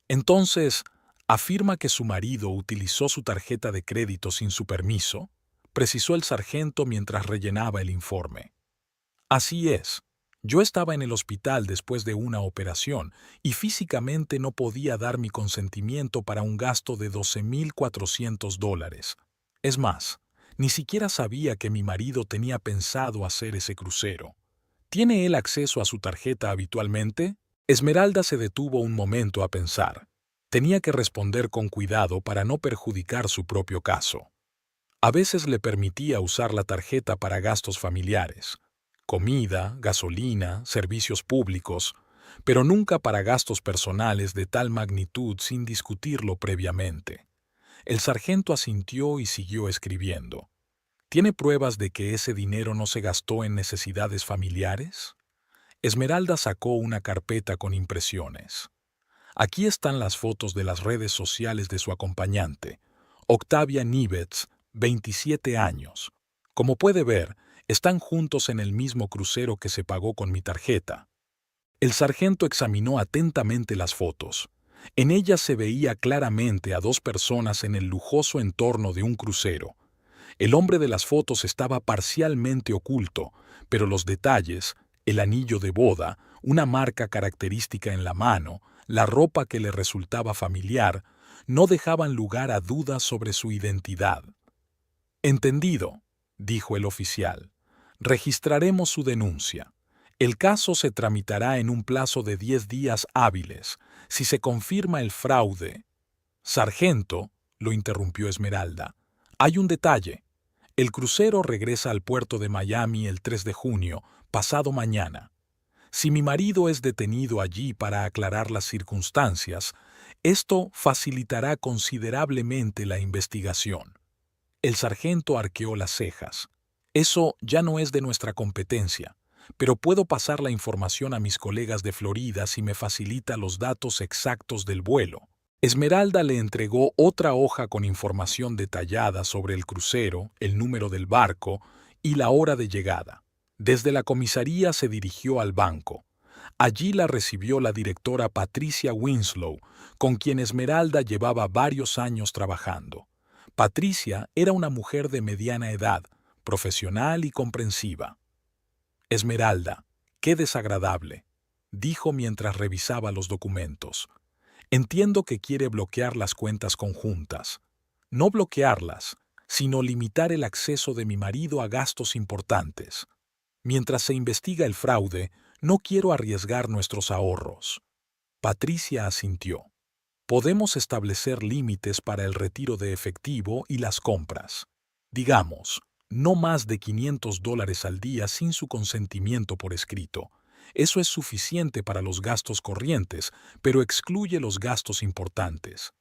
Entonces, ¿afirma que su marido utilizó su tarjeta de crédito sin su permiso?, precisó el sargento mientras rellenaba el informe. Así es. Yo estaba en el hospital después de una operación y físicamente no podía dar mi consentimiento para un gasto de $12,400. Es más, ni siquiera sabía que mi marido tenía pensado hacer ese crucero. ¿Tiene él acceso a su tarjeta habitualmente? Esmeralda se detuvo un momento a pensar. Tenía que responder con cuidado para no perjudicar su propio caso. A veces le permitía usar la tarjeta para gastos familiares, comida, gasolina, servicios públicos, pero nunca para gastos personales de tal magnitud sin discutirlo previamente. El sargento asintió y siguió escribiendo. ¿Tiene pruebas de que ese dinero no se gastó en necesidades familiares? Esmeralda sacó una carpeta con impresiones. Aquí están las fotos de las redes sociales de su acompañante, Octavia Nivetz, 27 años. Como puede ver, están juntos en el mismo crucero que se pagó con mi tarjeta. El sargento examinó atentamente las fotos. En ellas se veía claramente a dos personas en el lujoso entorno de un crucero. El hombre de las fotos estaba parcialmente oculto, pero los detalles, el anillo de boda, una marca característica en la mano, la ropa que le resultaba familiar, no dejaban lugar a dudas sobre su identidad. Entendido, dijo el oficial. Registraremos su denuncia. El caso se tramitará en un plazo de 10 días hábiles. Si se confirma el fraude. Sargento, lo interrumpió Esmeralda, hay un detalle. El crucero regresa al puerto de Miami el 3 de junio, pasado mañana. Si mi marido es detenido allí para aclarar las circunstancias, esto facilitará considerablemente la investigación. El sargento arqueó las cejas. Eso ya no es de nuestra competencia, pero puedo pasar la información a mis colegas de Florida si me facilita los datos exactos del vuelo. Esmeralda le entregó otra hoja con información detallada sobre el crucero, el número del barco y la hora de llegada. Desde la comisaría se dirigió al banco. Allí la recibió la directora Patricia Winslow, con quien Esmeralda llevaba varios años trabajando. Patricia era una mujer de mediana edad, profesional y comprensiva. Esmeralda, qué desagradable, dijo mientras revisaba los documentos. Entiendo que quiere bloquear las cuentas conjuntas. No bloquearlas, sino limitar el acceso de mi marido a gastos importantes. Mientras se investiga el fraude, no quiero arriesgar nuestros ahorros. Patricia asintió. Podemos establecer límites para el retiro de efectivo y las compras. Digamos, no más de $500 al día sin su consentimiento por escrito. Eso es suficiente para los gastos corrientes, pero excluye los gastos importantes.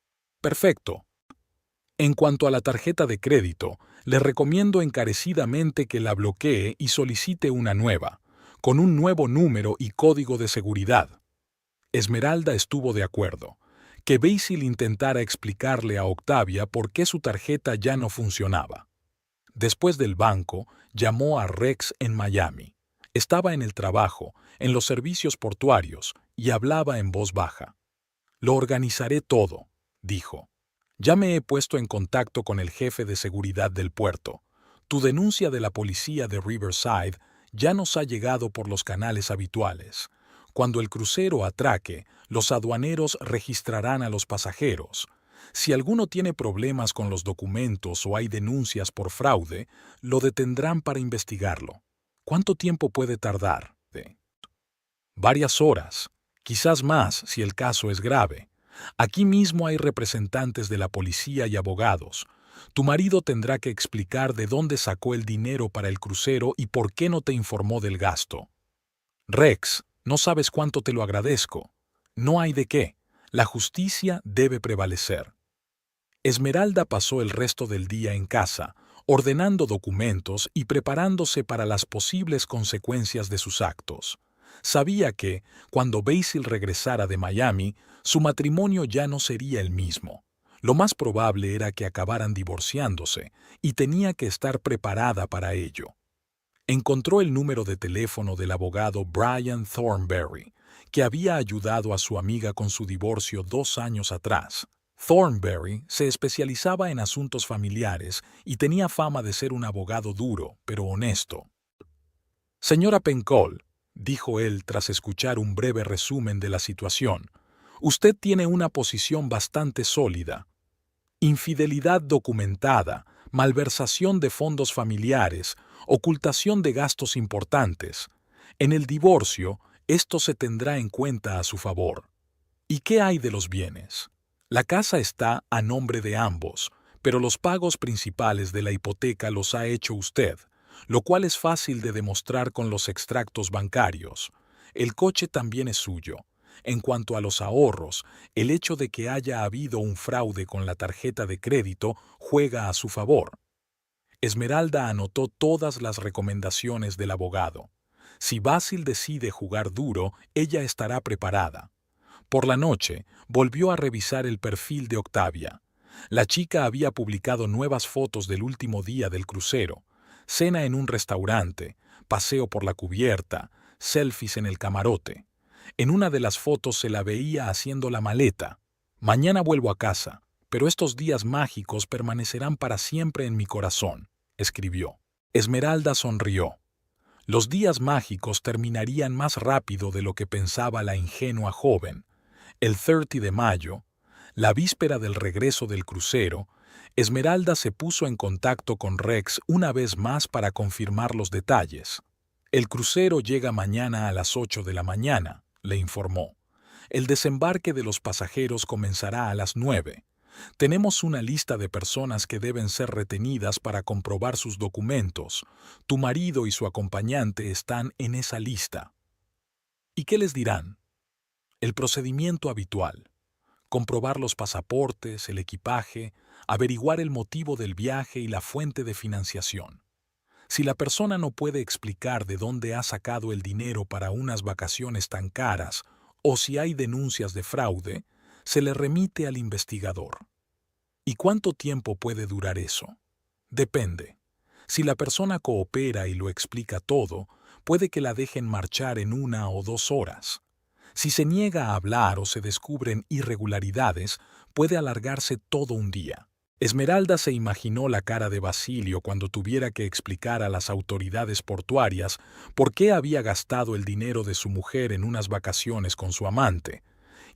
Perfecto. En cuanto a la tarjeta de crédito, le recomiendo encarecidamente que la bloquee y solicite una nueva, con un nuevo número y código de seguridad. Esmeralda estuvo de acuerdo. Que Basil intentara explicarle a Octavia por qué su tarjeta ya no funcionaba. Después del banco, llamó a Rex en Miami. Estaba en el trabajo, en los servicios portuarios, y hablaba en voz baja. Lo organizaré todo, dijo. Ya me he puesto en contacto con el jefe de seguridad del puerto. Tu denuncia de la policía de Riverside ya nos ha llegado por los canales habituales. Cuando el crucero atraque, los aduaneros registrarán a los pasajeros. Si alguno tiene problemas con los documentos o hay denuncias por fraude, lo detendrán para investigarlo. ¿Cuánto tiempo puede tardar? Varias horas, quizás más si el caso es grave. Aquí mismo hay representantes de la policía y abogados. Tu marido tendrá que explicar de dónde sacó el dinero para el crucero y por qué no te informó del gasto. Rex, no sabes cuánto te lo agradezco. No hay de qué. La justicia debe prevalecer. Esmeralda pasó el resto del día en casa, ordenando documentos y preparándose para las posibles consecuencias de sus actos. Sabía que, cuando Basil regresara de Miami, su matrimonio ya no sería el mismo. Lo más probable era que acabaran divorciándose, y tenía que estar preparada para ello. Encontró el número de teléfono del abogado Brian Thornberry, que había ayudado a su amiga con su divorcio 2 años atrás. Thornberry se especializaba en asuntos familiares y tenía fama de ser un abogado duro, pero honesto. Señora Pencol, dijo él tras escuchar un breve resumen de la situación, usted tiene una posición bastante sólida. Infidelidad documentada, malversación de fondos familiares, ocultación de gastos importantes. En el divorcio, esto se tendrá en cuenta a su favor. ¿Y qué hay de los bienes? La casa está a nombre de ambos, pero los pagos principales de la hipoteca los ha hecho usted, lo cual es fácil de demostrar con los extractos bancarios. El coche también es suyo. En cuanto a los ahorros, el hecho de que haya habido un fraude con la tarjeta de crédito juega a su favor. Esmeralda anotó todas las recomendaciones del abogado. Si Basil decide jugar duro, ella estará preparada. Por la noche, volvió a revisar el perfil de Octavia. La chica había publicado nuevas fotos del último día del crucero, cena en un restaurante, paseo por la cubierta, selfies en el camarote. En una de las fotos se la veía haciendo la maleta. Mañana vuelvo a casa, pero estos días mágicos permanecerán para siempre en mi corazón. escribió. Esmeralda sonrió. Los días mágicos terminarían más rápido de lo que pensaba la ingenua joven. El 30 de mayo, la víspera del regreso del crucero, Esmeralda se puso en contacto con Rex una vez más para confirmar los detalles. El crucero llega mañana a las 8 de la mañana, le informó. El desembarque de los pasajeros comenzará a las 9. Tenemos una lista de personas que deben ser retenidas para comprobar sus documentos. Tu marido y su acompañante están en esa lista. ¿Y qué les dirán? El procedimiento habitual. Comprobar los pasaportes, el equipaje, averiguar el motivo del viaje y la fuente de financiación. Si la persona no puede explicar de dónde ha sacado el dinero para unas vacaciones tan caras o si hay denuncias de fraude, se le remite al investigador. ¿Y cuánto tiempo puede durar eso? Depende. Si la persona coopera y lo explica todo, puede que la dejen marchar en 1 o 2 horas. Si se niega a hablar o se descubren irregularidades, puede alargarse todo un día. Esmeralda se imaginó la cara de Basilio cuando tuviera que explicar a las autoridades portuarias por qué había gastado el dinero de su mujer en unas vacaciones con su amante,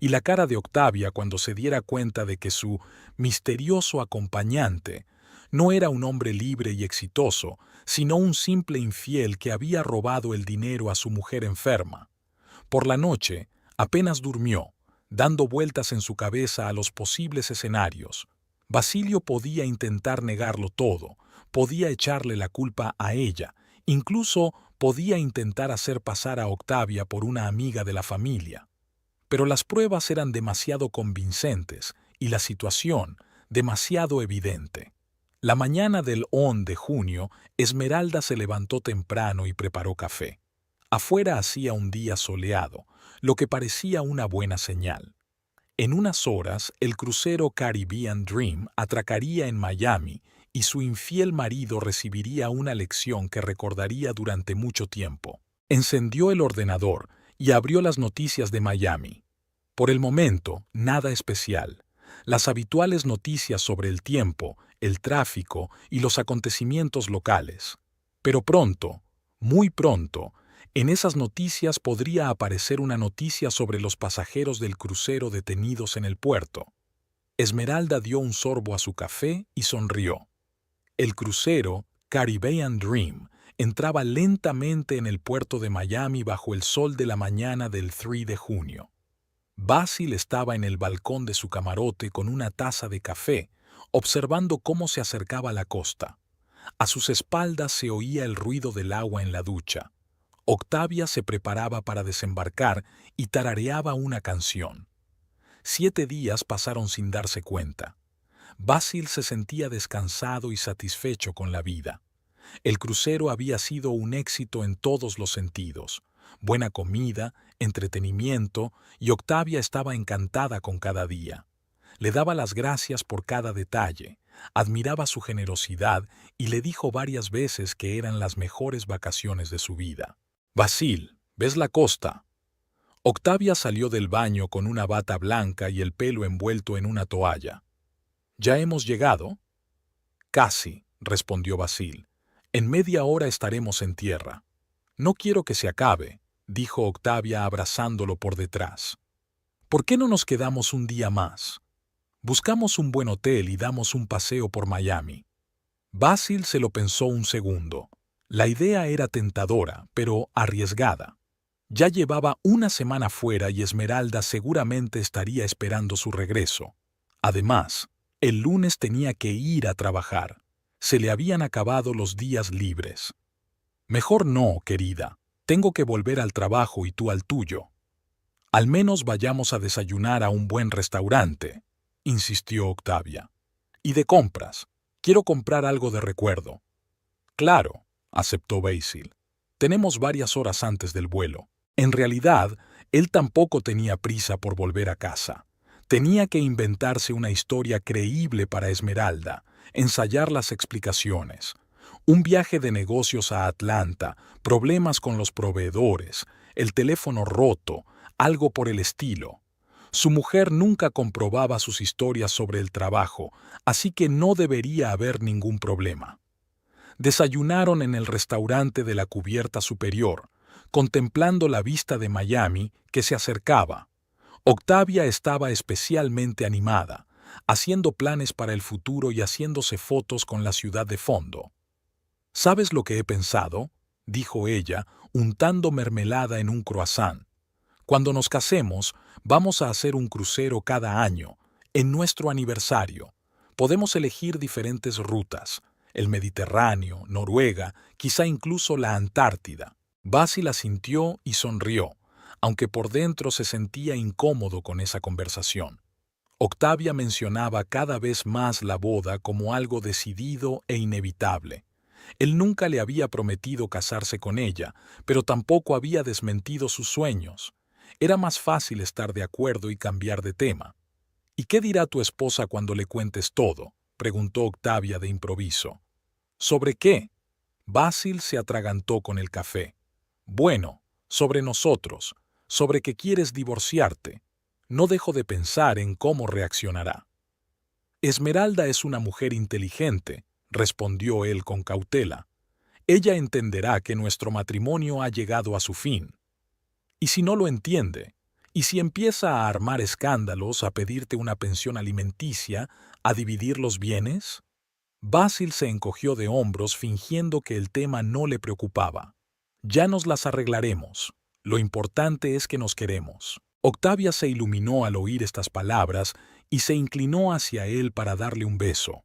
y la cara de Octavia cuando se diera cuenta de que su misterioso acompañante no era un hombre libre y exitoso, sino un simple infiel que había robado el dinero a su mujer enferma. Por la noche, apenas durmió, dando vueltas en su cabeza a los posibles escenarios. Basilio podía intentar negarlo todo, podía echarle la culpa a ella, incluso podía intentar hacer pasar a Octavia por una amiga de la familia. Pero las pruebas eran demasiado convincentes y la situación demasiado evidente. La mañana del 11 de junio, Esmeralda se levantó temprano y preparó café. Afuera hacía un día soleado, lo que parecía una buena señal. En unas horas, el crucero Caribbean Dream atracaría en Miami y su infiel marido recibiría una lección que recordaría durante mucho tiempo. Encendió el ordenador y abrió las noticias de Miami. Por el momento, nada especial. Las habituales noticias sobre el tiempo, el tráfico y los acontecimientos locales. Pero pronto, muy pronto, en esas noticias podría aparecer una noticia sobre los pasajeros del crucero detenidos en el puerto. Esmeralda dio un sorbo a su café y sonrió. El crucero Caribbean Dream entraba lentamente en el puerto de Miami bajo el sol de la mañana del 3 de junio. Basil estaba en el balcón de su camarote con una taza de café, observando cómo se acercaba la costa. A sus espaldas se oía el ruido del agua en la ducha. Octavia se preparaba para desembarcar y tarareaba una canción. 7 días pasaron sin darse cuenta. Basil se sentía descansado y satisfecho con la vida. El crucero había sido un éxito en todos los sentidos. Buena comida, entretenimiento, y Octavia estaba encantada con cada día. Le daba las gracias por cada detalle, admiraba su generosidad y le dijo varias veces que eran las mejores vacaciones de su vida. «Basil, ¿ves la costa?» Octavia salió del baño con una bata blanca y el pelo envuelto en una toalla. «¿Ya hemos llegado?» «Casi», respondió Basil. «En media hora estaremos en tierra». «No quiero que se acabe», dijo Octavia abrazándolo por detrás. «¿Por qué no nos quedamos un día más? Buscamos un buen hotel y damos un paseo por Miami». Basil se lo pensó un segundo. La idea era tentadora, pero arriesgada. Ya llevaba una semana fuera y Esmeralda seguramente estaría esperando su regreso. Además, el lunes tenía que ir a trabajar. Se le habían acabado los días libres. «Mejor no, querida. Tengo que volver al trabajo y tú al tuyo». «Al menos vayamos a desayunar a un buen restaurante», insistió Octavia. «Y de compras. Quiero comprar algo de recuerdo». «Claro», aceptó Basil. «Tenemos varias horas antes del vuelo». En realidad, él tampoco tenía prisa por volver a casa. Tenía que inventarse una historia creíble para Esmeralda, ensayar las explicaciones. Un viaje de negocios a Atlanta, problemas con los proveedores, el teléfono roto, algo por el estilo. Su mujer nunca comprobaba sus historias sobre el trabajo, así que no debería haber ningún problema. Desayunaron en el restaurante de la cubierta superior, contemplando la vista de Miami que se acercaba. Octavia estaba especialmente animada, haciendo planes para el futuro y haciéndose fotos con la ciudad de fondo. ¿Sabes lo que he pensado?, dijo ella, untando mermelada en un croissant. Cuando nos casemos, vamos a hacer un crucero cada año, en nuestro aniversario. Podemos elegir diferentes rutas, el Mediterráneo, Noruega, quizá incluso la Antártida. Basil asintió y sonrió, aunque por dentro se sentía incómodo con esa conversación. Octavia mencionaba cada vez más la boda como algo decidido e inevitable. Él nunca le había prometido casarse con ella, pero tampoco había desmentido sus sueños. Era más fácil estar de acuerdo y cambiar de tema. ¿Y qué dirá tu esposa cuando le cuentes todo?, preguntó Octavia de improviso. ¿Sobre qué? Basil se atragantó con el café. Bueno, sobre nosotros, sobre que quieres divorciarte. No dejo de pensar en cómo reaccionará. Esmeralda es una mujer inteligente, respondió él con cautela. Ella entenderá que nuestro matrimonio ha llegado a su fin. ¿Y si no lo entiende? ¿Y si empieza a armar escándalos, a pedirte una pensión alimenticia, a dividir los bienes? Basil se encogió de hombros fingiendo que el tema no le preocupaba. Ya nos las arreglaremos. Lo importante es que nos queremos. Octavia se iluminó al oír estas palabras y se inclinó hacia él para darle un beso.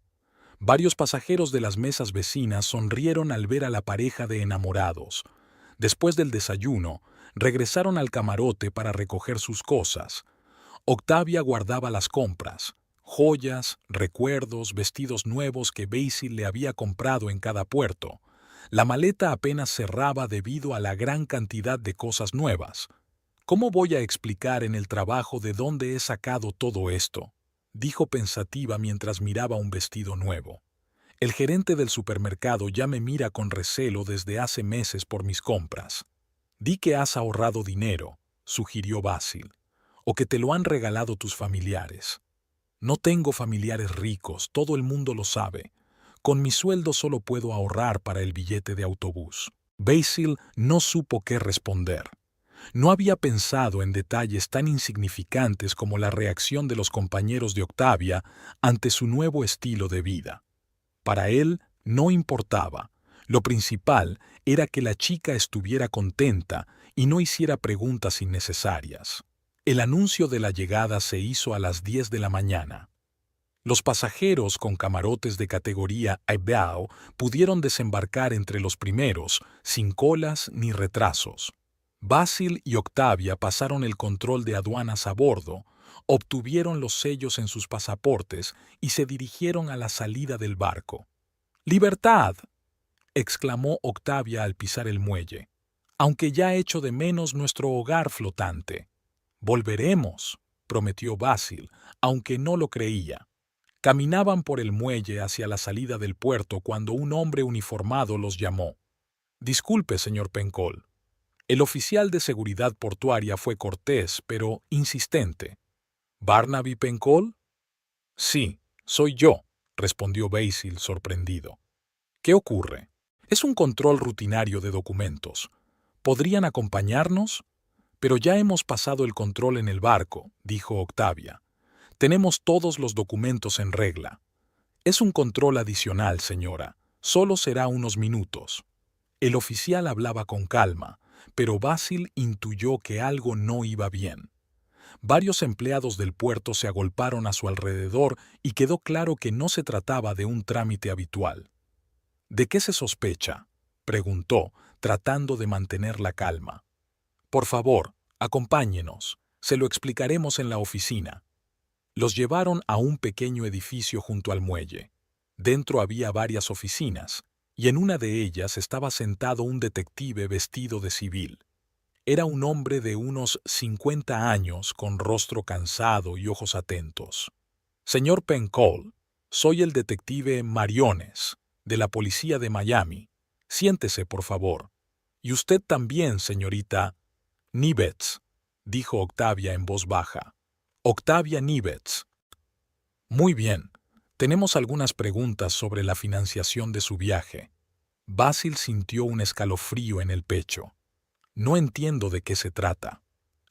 Varios pasajeros de las mesas vecinas sonrieron al ver a la pareja de enamorados. Después del desayuno, regresaron al camarote para recoger sus cosas. Octavia guardaba las compras, joyas, recuerdos, vestidos nuevos que Basil le había comprado en cada puerto. La maleta apenas cerraba debido a la gran cantidad de cosas nuevas. ¿Cómo voy a explicar en el trabajo de dónde he sacado todo esto?, dijo pensativa mientras miraba un vestido nuevo. El gerente del supermercado ya me mira con recelo desde hace meses por mis compras. Di que has ahorrado dinero, sugirió Basil, o que te lo han regalado tus familiares. No tengo familiares ricos, todo el mundo lo sabe. Con mi sueldo solo puedo ahorrar para el billete de autobús. Basil no supo qué responder. No había pensado en detalles tan insignificantes como la reacción de los compañeros de Octavia ante su nuevo estilo de vida. Para él no importaba. Lo principal era que la chica estuviera contenta y no hiciera preguntas innecesarias. El anuncio de la llegada se hizo a las 10 de la mañana. Los pasajeros con camarotes de categoría Ibao pudieron desembarcar entre los primeros, sin colas ni retrasos. Basil y Octavia pasaron el control de aduanas a bordo, obtuvieron los sellos en sus pasaportes y se dirigieron a la salida del barco. ¡Libertad!, exclamó Octavia al pisar el muelle. Aunque ya echo de menos nuestro hogar flotante. Volveremos, prometió Basil, aunque no lo creía. Caminaban por el muelle hacia la salida del puerto cuando un hombre uniformado los llamó. Disculpe, señor Pencol. El oficial de seguridad portuaria fue cortés, pero insistente. ¿Barnaby Pencol? Sí, soy yo, respondió Basil sorprendido. ¿Qué ocurre? Es un control rutinario de documentos. ¿Podrían acompañarnos? Pero ya hemos pasado el control en el barco, dijo Octavia. Tenemos todos los documentos en regla. Es un control adicional, señora. Solo será unos minutos. El oficial hablaba con calma, pero Basil intuyó que algo no iba bien. Varios empleados del puerto se agolparon a su alrededor y quedó claro que no se trataba de un trámite habitual. ¿De qué se sospecha?, preguntó, tratando de mantener la calma. Por favor, acompáñenos. Se lo explicaremos en la oficina. Los llevaron a un pequeño edificio junto al muelle. Dentro había varias oficinas, y en una de ellas estaba sentado un detective vestido de civil. Era un hombre de unos 50 años, con rostro cansado y ojos atentos. Señor Pencol, soy el detective Mariones, de la policía de Miami. Siéntese, por favor. Y usted también, señorita Nivetz, dijo Octavia en voz baja. Octavia Nivetz. Muy bien. Tenemos algunas preguntas sobre la financiación de su viaje. Basil sintió un escalofrío en el pecho. No entiendo de qué se trata.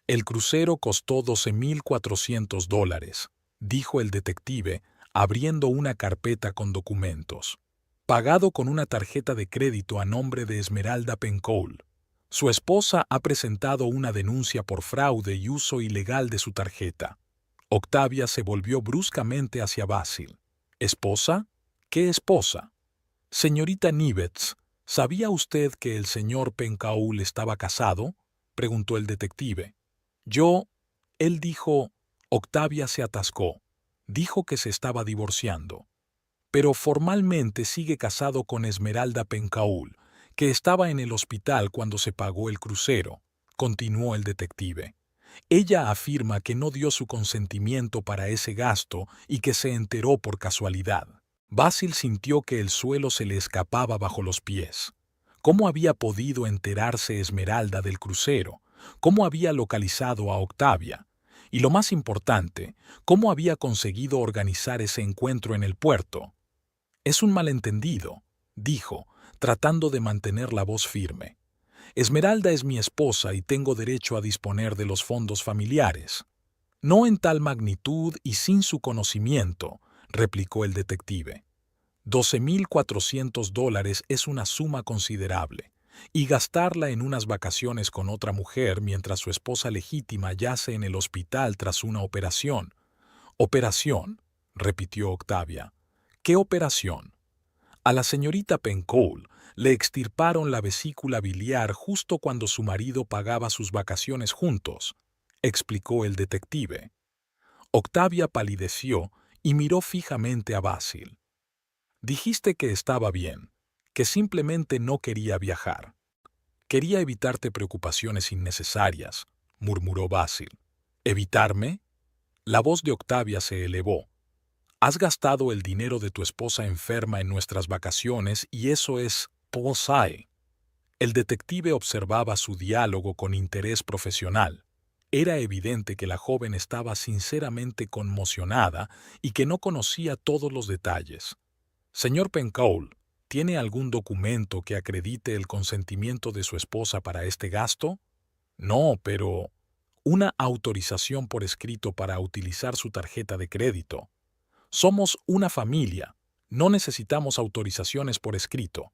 El crucero costó $12,400, dijo el detective, abriendo una carpeta con documentos. Pagado con una tarjeta de crédito a nombre de Esmeralda Pencoul. Su esposa ha presentado una denuncia por fraude y uso ilegal de su tarjeta. Octavia se volvió bruscamente hacia Basil. ¿Esposa? ¿Qué esposa? Señorita Nivets, ¿sabía usted que el señor Pencaul estaba casado? Preguntó el detective. Él dijo, Octavia se atascó. Dijo que se estaba divorciando. Pero formalmente sigue casado con Esmeralda Pencaul, que estaba en el hospital cuando se pagó el crucero, continuó el detective. Ella afirma que no dio su consentimiento para ese gasto y que se enteró por casualidad. Basil sintió que el suelo se le escapaba bajo los pies. ¿Cómo había podido enterarse Esmeralda del crucero? ¿Cómo había localizado a Octavia? Y lo más importante, ¿cómo había conseguido organizar ese encuentro en el puerto? Es un malentendido, dijo, tratando de mantener la voz firme. Esmeralda es mi esposa y tengo derecho a disponer de los fondos familiares. No en tal magnitud y sin su conocimiento, replicó el detective. $12,400 es una suma considerable, y gastarla en unas vacaciones con otra mujer mientras su esposa legítima yace en el hospital tras una operación. ¿Operación?, repitió Octavia. ¿Qué operación? A la señorita Pencoul le extirparon la vesícula biliar justo cuando su marido pagaba sus vacaciones juntos, explicó el detective. Octavia palideció y miró fijamente a Basil. Dijiste que estaba bien, que simplemente no quería viajar. Quería evitarte preocupaciones innecesarias, murmuró Basil. ¿Evitarme? La voz de Octavia se elevó. Has gastado el dinero de tu esposa enferma en nuestras vacaciones y eso es POSAE. El detective observaba su diálogo con interés profesional. Era evidente que la joven estaba sinceramente conmocionada y que no conocía todos los detalles. Señor Pencaul, ¿tiene algún documento que acredite el consentimiento de su esposa para este gasto? No, pero una autorización por escrito para utilizar su tarjeta de crédito. Somos una familia, no necesitamos autorizaciones por escrito.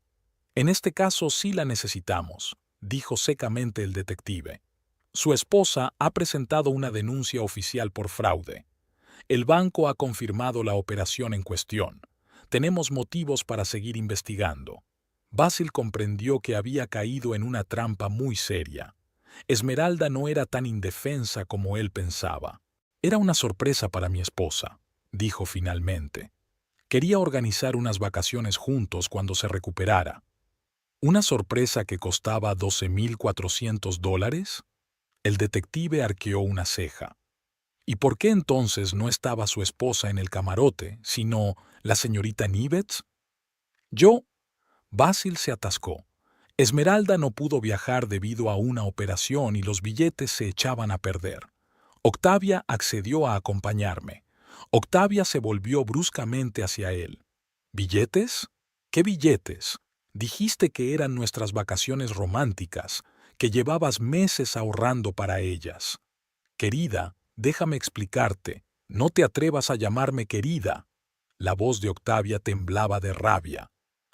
En este caso sí la necesitamos, dijo secamente el detective. Su esposa ha presentado una denuncia oficial por fraude. El banco ha confirmado la operación en cuestión. Tenemos motivos para seguir investigando. Basil comprendió que había caído en una trampa muy seria. Esmeralda no era tan indefensa como él pensaba. Era una sorpresa para mi esposa, dijo finalmente. Quería organizar unas vacaciones juntos cuando se recuperara. ¿Una sorpresa que costaba $12,400? El detective arqueó una ceja. ¿Y por qué entonces no estaba su esposa en el camarote, sino la señorita Nivets? Basil se atascó. Esmeralda no pudo viajar debido a una operación y los billetes se echaban a perder. Octavia accedió a acompañarme. Octavia se volvió bruscamente hacia él. ¿Billetes? ¿Qué billetes? Dijiste que eran nuestras vacaciones románticas, que llevabas meses ahorrando para ellas. Querida, déjame explicarte, no te atrevas a llamarme querida. La voz de Octavia temblaba de rabia.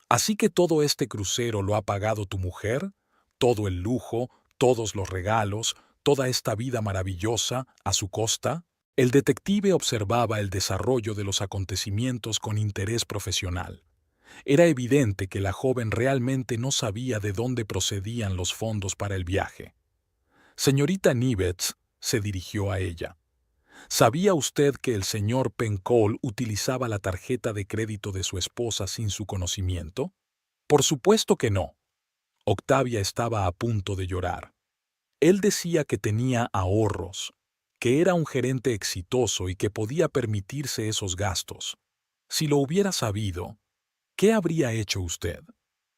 ¿Así que todo este crucero lo ha pagado tu mujer? ¿Todo el lujo, todos los regalos, toda esta vida maravillosa, a su costa? El detective observaba el desarrollo de los acontecimientos con interés profesional. Era evidente que la joven realmente no sabía de dónde procedían los fondos para el viaje. Señorita Nivets, se dirigió a ella. ¿Sabía usted que el señor Pencaul utilizaba la tarjeta de crédito de su esposa sin su conocimiento? Por supuesto que no. Octavia estaba a punto de llorar. Él decía que tenía ahorros, que era un gerente exitoso y que podía permitirse esos gastos. Si lo hubiera sabido, ¿qué habría hecho usted?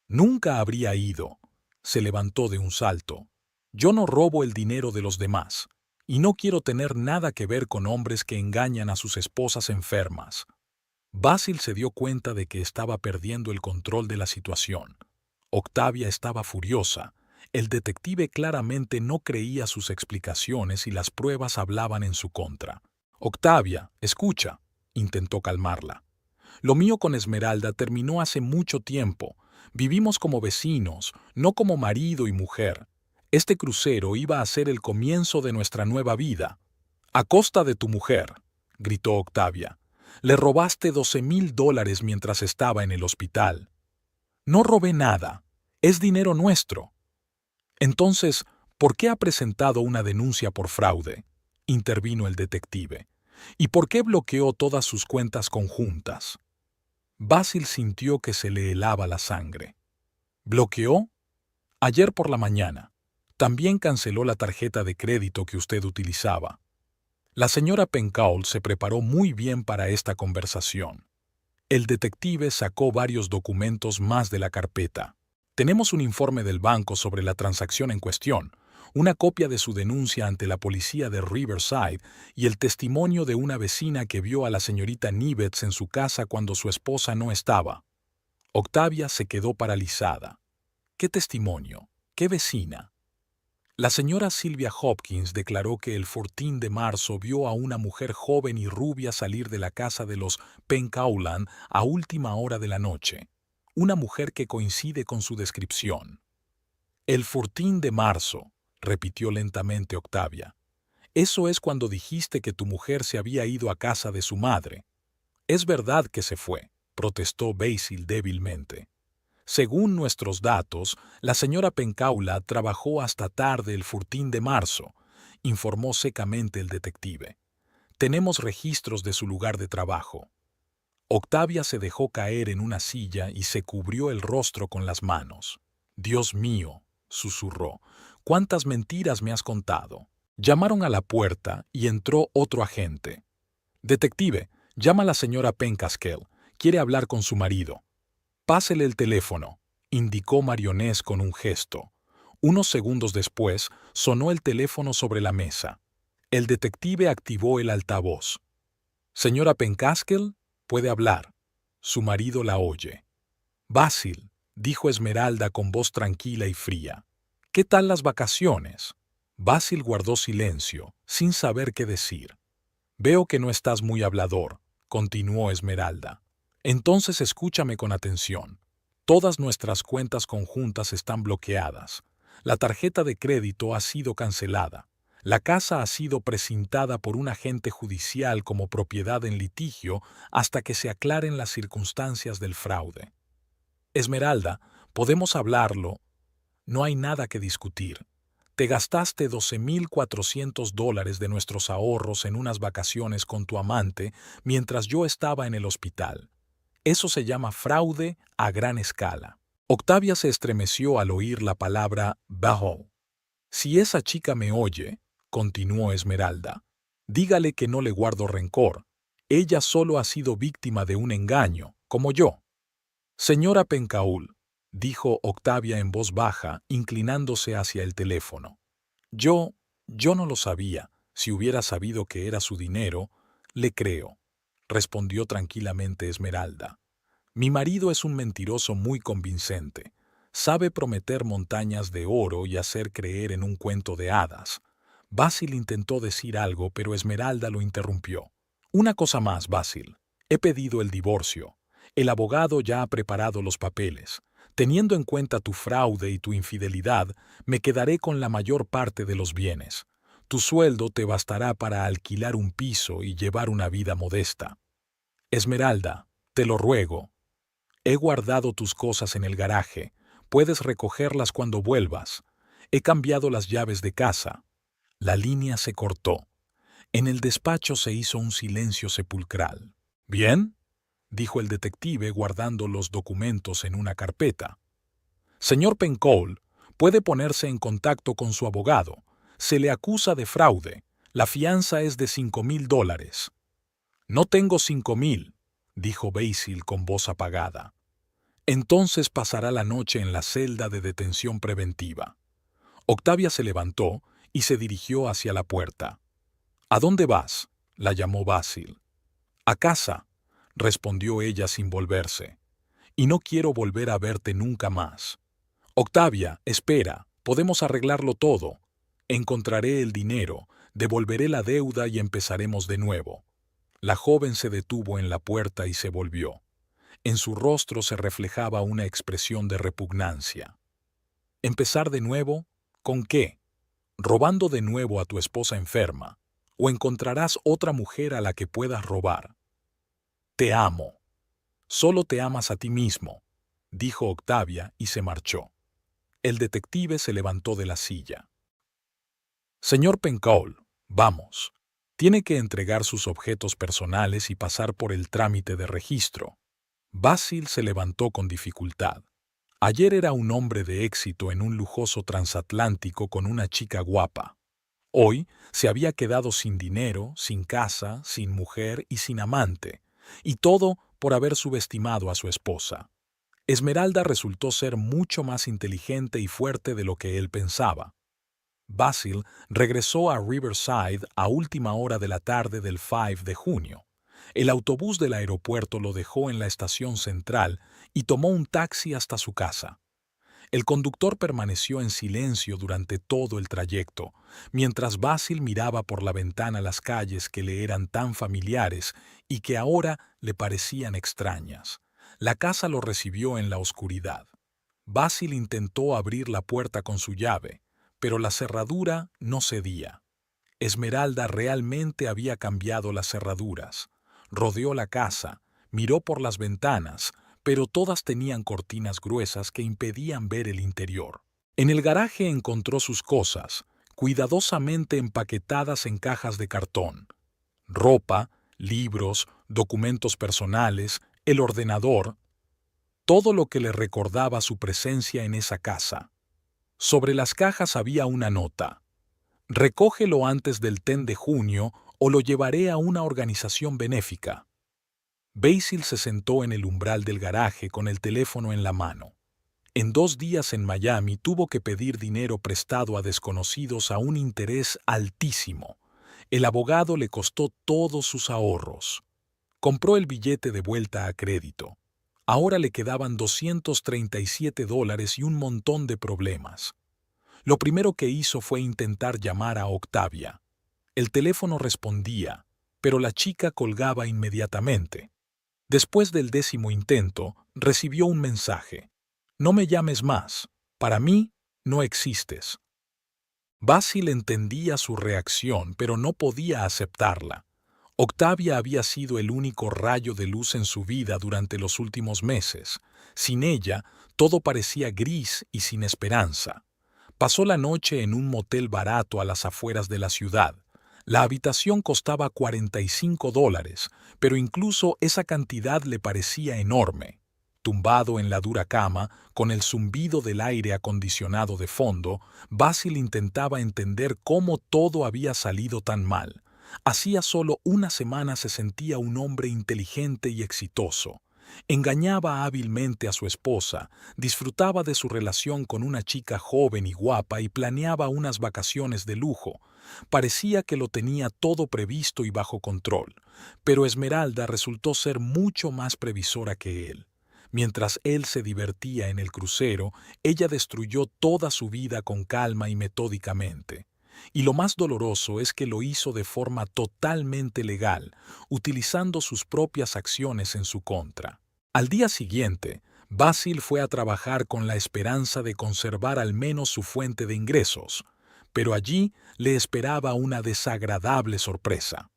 Nunca habría ido. Se levantó de un salto. Yo no robo el dinero de los demás, y no quiero tener nada que ver con hombres que engañan a sus esposas enfermas. Basil se dio cuenta de que estaba perdiendo el control de la situación. Octavia estaba furiosa. El detective claramente no creía sus explicaciones y las pruebas hablaban en su contra. Octavia, escucha, intentó calmarla. Lo mío con Esmeralda terminó hace mucho tiempo. Vivimos como vecinos, no como marido y mujer. Este crucero iba a ser el comienzo de nuestra nueva vida. A costa de tu mujer, gritó Octavia. Le robaste $12,000 mientras estaba en el hospital. No robé nada. Es dinero nuestro. Entonces, ¿por qué ha presentado una denuncia por fraude? Intervino el detective. ¿Y por qué bloqueó todas sus cuentas conjuntas? Basil sintió que se le helaba la sangre. ¿Bloqueó? Ayer por la mañana. También canceló la tarjeta de crédito que usted utilizaba. La señora Pencaul se preparó muy bien para esta conversación. El detective sacó varios documentos más de la carpeta. Tenemos un informe del banco sobre la transacción en cuestión, una copia de su denuncia ante la policía de Riverside y el testimonio de una vecina que vio a la señorita Nivets en su casa cuando su esposa no estaba. Octavia se quedó paralizada. ¿Qué testimonio? ¿Qué vecina? La señora Sylvia Hopkins declaró que el 14 de marzo vio a una mujer joven y rubia salir de la casa de los Pencaulan a última hora de la noche. Una mujer que coincide con su descripción. El 14 de marzo, repitió lentamente Octavia. Eso es cuando dijiste que tu mujer se había ido a casa de su madre. Es verdad que se fue, protestó Basil débilmente. Según nuestros datos, la señora Pencaula trabajó hasta tarde el 14 de marzo, informó secamente el detective. Tenemos registros de su lugar de trabajo. Octavia se dejó caer en una silla y se cubrió el rostro con las manos. Dios mío, susurró, ¿cuántas mentiras me has contado? Llamaron a la puerta y entró otro agente. Detective, llama a la señora Pencaskell. Quiere hablar con su marido. Pásele el teléfono, indicó Marionés con un gesto. Unos segundos después, sonó el teléfono sobre la mesa. El detective activó el altavoz. Señora Pencaskell, puede hablar. Su marido la oye. Basil, dijo Esmeralda con voz tranquila y fría. ¿Qué tal las vacaciones? Basil guardó silencio, sin saber qué decir. Veo que no estás muy hablador, continuó Esmeralda. Entonces escúchame con atención. Todas nuestras cuentas conjuntas están bloqueadas. La tarjeta de crédito ha sido cancelada. La casa ha sido precintada por un agente judicial como propiedad en litigio hasta que se aclaren las circunstancias del fraude. Esmeralda, podemos hablarlo. No hay nada que discutir. Te gastaste $12,400 de nuestros ahorros en unas vacaciones con tu amante mientras yo estaba en el hospital. Eso se llama fraude a gran escala. Octavia se estremeció al oír la palabra bajo. Si esa chica me oye, continuó Esmeralda, dígale que no le guardo rencor. Ella solo ha sido víctima de un engaño, como yo. Señora Pencaul, dijo Octavia en voz baja, inclinándose hacia el teléfono. Yo no lo sabía. Si hubiera sabido que era su dinero, le creo, respondió tranquilamente Esmeralda. Mi marido es un mentiroso muy convincente. Sabe prometer montañas de oro y hacer creer en un cuento de hadas. Basil intentó decir algo, pero Esmeralda lo interrumpió. Una cosa más, Basil. He pedido el divorcio. El abogado ya ha preparado los papeles. Teniendo en cuenta tu fraude y tu infidelidad, me quedaré con la mayor parte de los bienes. Tu sueldo te bastará para alquilar un piso y llevar una vida modesta. Esmeralda, te lo ruego. He guardado tus cosas en el garaje. Puedes recogerlas cuando vuelvas. He cambiado las llaves de casa. La línea se cortó. En el despacho se hizo un silencio sepulcral. ¿Bien?, dijo el detective guardando los documentos en una carpeta. Señor Pencaul, puede ponerse en contacto con su abogado. Se le acusa de fraude. La fianza es de $5,000. No tengo 5,000, dijo Basil con voz apagada. Entonces pasará la noche en la celda de detención preventiva. Octavia se levantó y se dirigió hacia la puerta. ¿A dónde vas?, la llamó Basil. A casa, respondió ella sin volverse. Y no quiero volver a verte nunca más. Octavia, espera, podemos arreglarlo todo. Encontraré el dinero, devolveré la deuda y empezaremos de nuevo. La joven se detuvo en la puerta y se volvió. En su rostro se reflejaba una expresión de repugnancia. ¿Empezar de nuevo? ¿Con qué? ¿Robando de nuevo a tu esposa enferma? ¿O encontrarás otra mujer a la que puedas robar? Te amo. Solo te amas a ti mismo, dijo Octavia y se marchó. El detective se levantó de la silla. Señor Pencaul, vamos. Tiene que entregar sus objetos personales y pasar por el trámite de registro. Basil se levantó con dificultad. Ayer era un hombre de éxito en un lujoso transatlántico con una chica guapa. Hoy se había quedado sin dinero, sin casa, sin mujer y sin amante, y todo por haber subestimado a su esposa. Esmeralda resultó ser mucho más inteligente y fuerte de lo que él pensaba. Basil regresó a Riverside a última hora de la tarde del 5 de junio. El autobús del aeropuerto lo dejó en la estación central y tomó un taxi hasta su casa. El conductor permaneció en silencio durante todo el trayecto, mientras Basil miraba por la ventana las calles que le eran tan familiares y que ahora le parecían extrañas. La casa lo recibió en la oscuridad. Basil intentó abrir la puerta con su llave, pero la cerradura no cedía. Esmeralda realmente había cambiado las cerraduras. Rodeó la casa, miró por las ventanas, pero todas tenían cortinas gruesas que impedían ver el interior. En el garaje encontró sus cosas, cuidadosamente empaquetadas en cajas de cartón. Ropa, libros, documentos personales, el ordenador, todo lo que le recordaba su presencia en esa casa. Sobre las cajas había una nota. Recógelo antes del 10 de junio o lo llevaré a una organización benéfica. Basil se sentó en el umbral del garaje con el teléfono en la mano. En 2 días en Miami tuvo que pedir dinero prestado a desconocidos a un interés altísimo. El abogado le costó todos sus ahorros. Compró el billete de vuelta a crédito. Ahora le quedaban $237 y un montón de problemas. Lo primero que hizo fue intentar llamar a Octavia. El teléfono respondía, pero la chica colgaba inmediatamente. Después del 10º intento, recibió un mensaje. No me llames más. Para mí, no existes. Basil entendía su reacción, pero no podía aceptarla. Octavia había sido el único rayo de luz en su vida durante los últimos meses. Sin ella, todo parecía gris y sin esperanza. Pasó la noche en un motel barato a las afueras de la ciudad. La habitación costaba $45, pero incluso esa cantidad le parecía enorme. Tumbado en la dura cama, con el zumbido del aire acondicionado de fondo, Basil intentaba entender cómo todo había salido tan mal. Hacía solo una semana se sentía un hombre inteligente y exitoso. Engañaba hábilmente a su esposa, disfrutaba de su relación con una chica joven y guapa y planeaba unas vacaciones de lujo. Parecía que lo tenía todo previsto y bajo control, pero Esmeralda resultó ser mucho más previsora que él. Mientras él se divertía en el crucero, ella destruyó toda su vida con calma y metódicamente. Y lo más doloroso es que lo hizo de forma totalmente legal, utilizando sus propias acciones en su contra. Al día siguiente, Basil fue a trabajar con la esperanza de conservar al menos su fuente de ingresos, pero allí le esperaba una desagradable sorpresa.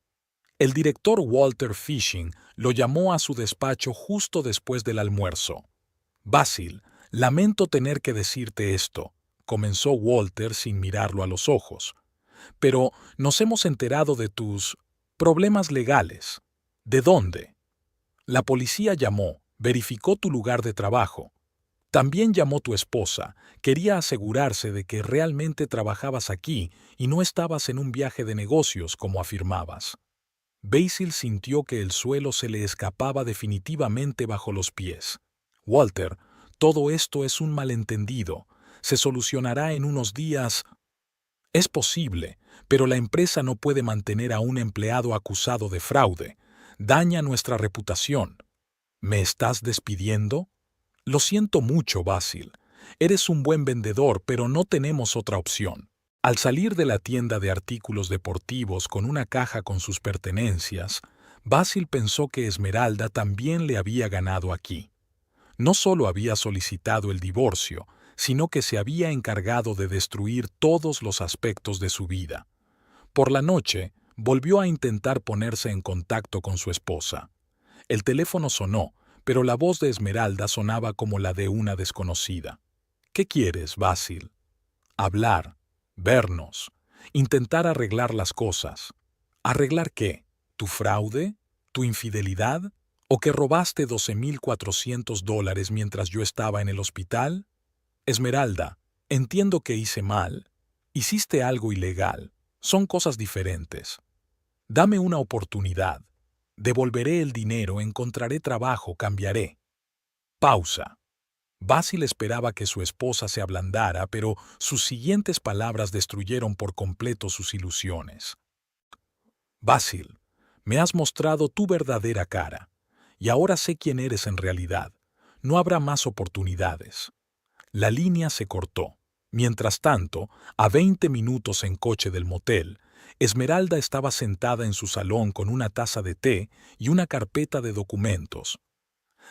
El director Walter Fishing lo llamó a su despacho justo después del almuerzo. «Basil, lamento tener que decirte esto», comenzó Walter sin mirarlo a los ojos. «Pero nos hemos enterado de tus problemas legales. ¿De dónde?» La policía llamó, verificó tu lugar de trabajo. También llamó tu esposa, quería asegurarse de que realmente trabajabas aquí y no estabas en un viaje de negocios como afirmabas. Basil sintió que el suelo se le escapaba definitivamente bajo los pies. «Walter, todo esto es un malentendido. Se solucionará en unos días». «Es posible, pero la empresa no puede mantener a un empleado acusado de fraude. Daña nuestra reputación». «¿Me estás despidiendo?» «Lo siento mucho, Basil. Eres un buen vendedor, pero no tenemos otra opción. Al salir de la tienda de artículos deportivos con una caja con sus pertenencias, Basil pensó que Esmeralda también le había ganado aquí. No solo había solicitado el divorcio, sino que se había encargado de destruir todos los aspectos de su vida. Por la noche, volvió a intentar ponerse en contacto con su esposa. El teléfono sonó, pero la voz de Esmeralda sonaba como la de una desconocida. ¿Qué quieres, Basil? Hablar, vernos, intentar arreglar las cosas. ¿Arreglar qué? ¿Tu fraude? ¿Tu infidelidad? ¿O que robaste $12,400 mientras yo estaba en el hospital? Esmeralda, entiendo que hice mal. Hiciste algo ilegal. Son cosas diferentes. Dame una oportunidad. Devolveré el dinero, encontraré trabajo, cambiaré. Pausa. Basil esperaba que su esposa se ablandara, pero sus siguientes palabras destruyeron por completo sus ilusiones. Basil, me has mostrado tu verdadera cara, y ahora sé quién eres en realidad. No habrá más oportunidades. La línea se cortó. Mientras tanto, a 20 minutos en coche del motel, Esmeralda estaba sentada en su salón con una taza de té y una carpeta de documentos.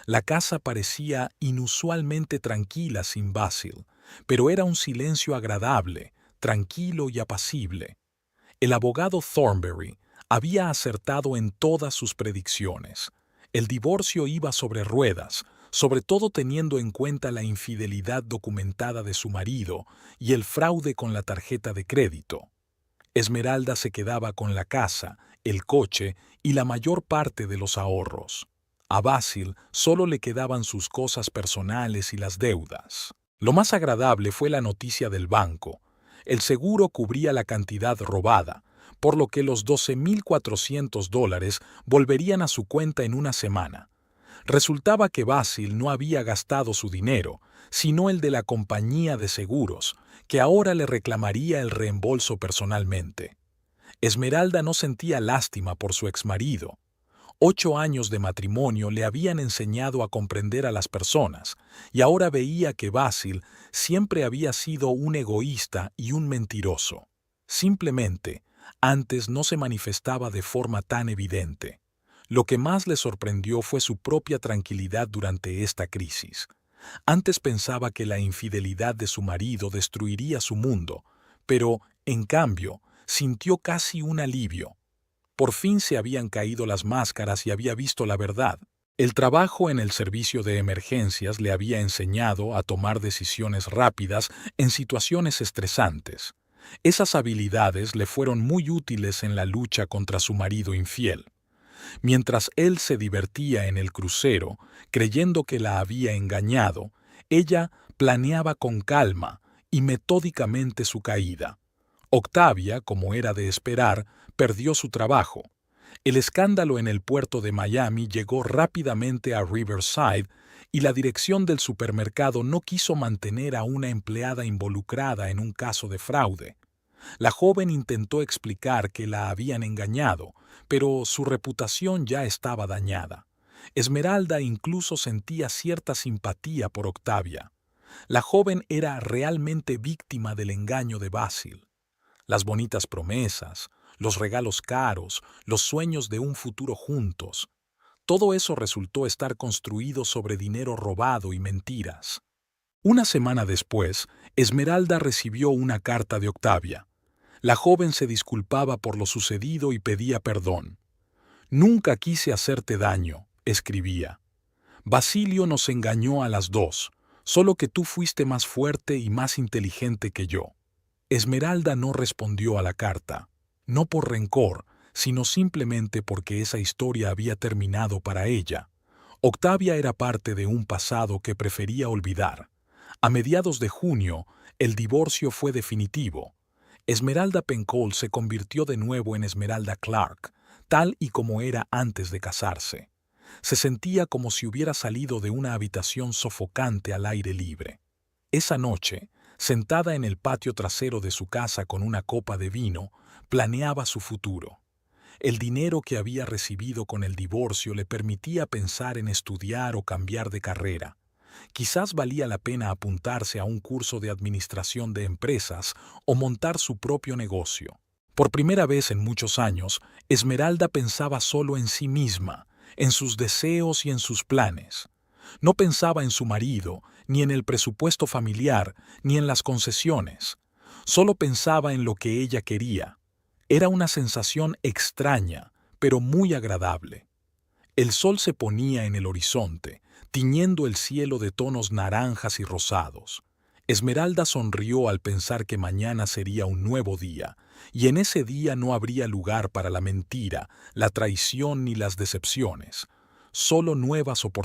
La casa parecía inusualmente tranquila sin Basil, pero era un silencio agradable, tranquilo y apacible. El abogado Thornberry había acertado en todas sus predicciones. El divorcio iba sobre ruedas, sobre todo teniendo en cuenta la infidelidad documentada de su marido y el fraude con la tarjeta de crédito. Esmeralda se quedaba con la casa, el coche y la mayor parte de los ahorros. A Basil solo le quedaban sus cosas personales y las deudas. Lo más agradable fue la noticia del banco. El seguro cubría la cantidad robada, por lo que los $12,400 volverían a su cuenta en una semana. Resultaba que Basil no había gastado su dinero, sino el de la compañía de seguros, que ahora le reclamaría el reembolso personalmente. Esmeralda no sentía lástima por su exmarido. 8 años de matrimonio le habían enseñado a comprender a las personas, y ahora veía que Basil siempre había sido un egoísta y un mentiroso. Simplemente, antes no se manifestaba de forma tan evidente. Lo que más le sorprendió fue su propia tranquilidad durante esta crisis. Antes pensaba que la infidelidad de su marido destruiría su mundo, pero, en cambio, sintió casi un alivio. Por fin se habían caído las máscaras y había visto la verdad. El trabajo en el servicio de emergencias le había enseñado a tomar decisiones rápidas en situaciones estresantes. Esas habilidades le fueron muy útiles en la lucha contra su marido infiel. Mientras él se divertía en el crucero, creyendo que la había engañado, ella planeaba con calma y metódicamente su caída. Octavia, como era de esperar, perdió su trabajo. El escándalo en el puerto de Miami llegó rápidamente a Riverside y la dirección del supermercado no quiso mantener a una empleada involucrada en un caso de fraude. La joven intentó explicar que la habían engañado, pero su reputación ya estaba dañada. Esmeralda incluso sentía cierta simpatía por Octavia. La joven era realmente víctima del engaño de Basil. Las bonitas promesas, los regalos caros, los sueños de un futuro juntos, todo eso resultó estar construido sobre dinero robado y mentiras. Una semana después, Esmeralda recibió una carta de Octavia. La joven se disculpaba por lo sucedido y pedía perdón. «Nunca quise hacerte daño», escribía. «Basilio nos engañó a las dos, solo que tú fuiste más fuerte y más inteligente que yo». Esmeralda no respondió a la carta, no por rencor, sino simplemente porque esa historia había terminado para ella. Octavia era parte de un pasado que prefería olvidar. A mediados de junio, el divorcio fue definitivo. Esmeralda Pencoll se convirtió de nuevo en Esmeralda Clark, tal y como era antes de casarse. Se sentía como si hubiera salido de una habitación sofocante al aire libre. Esa noche, sentada en el patio trasero de su casa con una copa de vino, planeaba su futuro. El dinero que había recibido con el divorcio le permitía pensar en estudiar o cambiar de carrera. Quizás valía la pena apuntarse a un curso de administración de empresas o montar su propio negocio. Por primera vez en muchos años, Esmeralda pensaba solo en sí misma, en sus deseos y en sus planes. No pensaba en su marido, ni en el presupuesto familiar, ni en las concesiones. Solo pensaba en lo que ella quería. Era una sensación extraña, pero muy agradable. El sol se ponía en el horizonte, tiñendo el cielo de tonos naranjas y rosados. Esmeralda sonrió al pensar que mañana sería un nuevo día, y en ese día no habría lugar para la mentira, la traición ni las decepciones, solo nuevas oportunidades.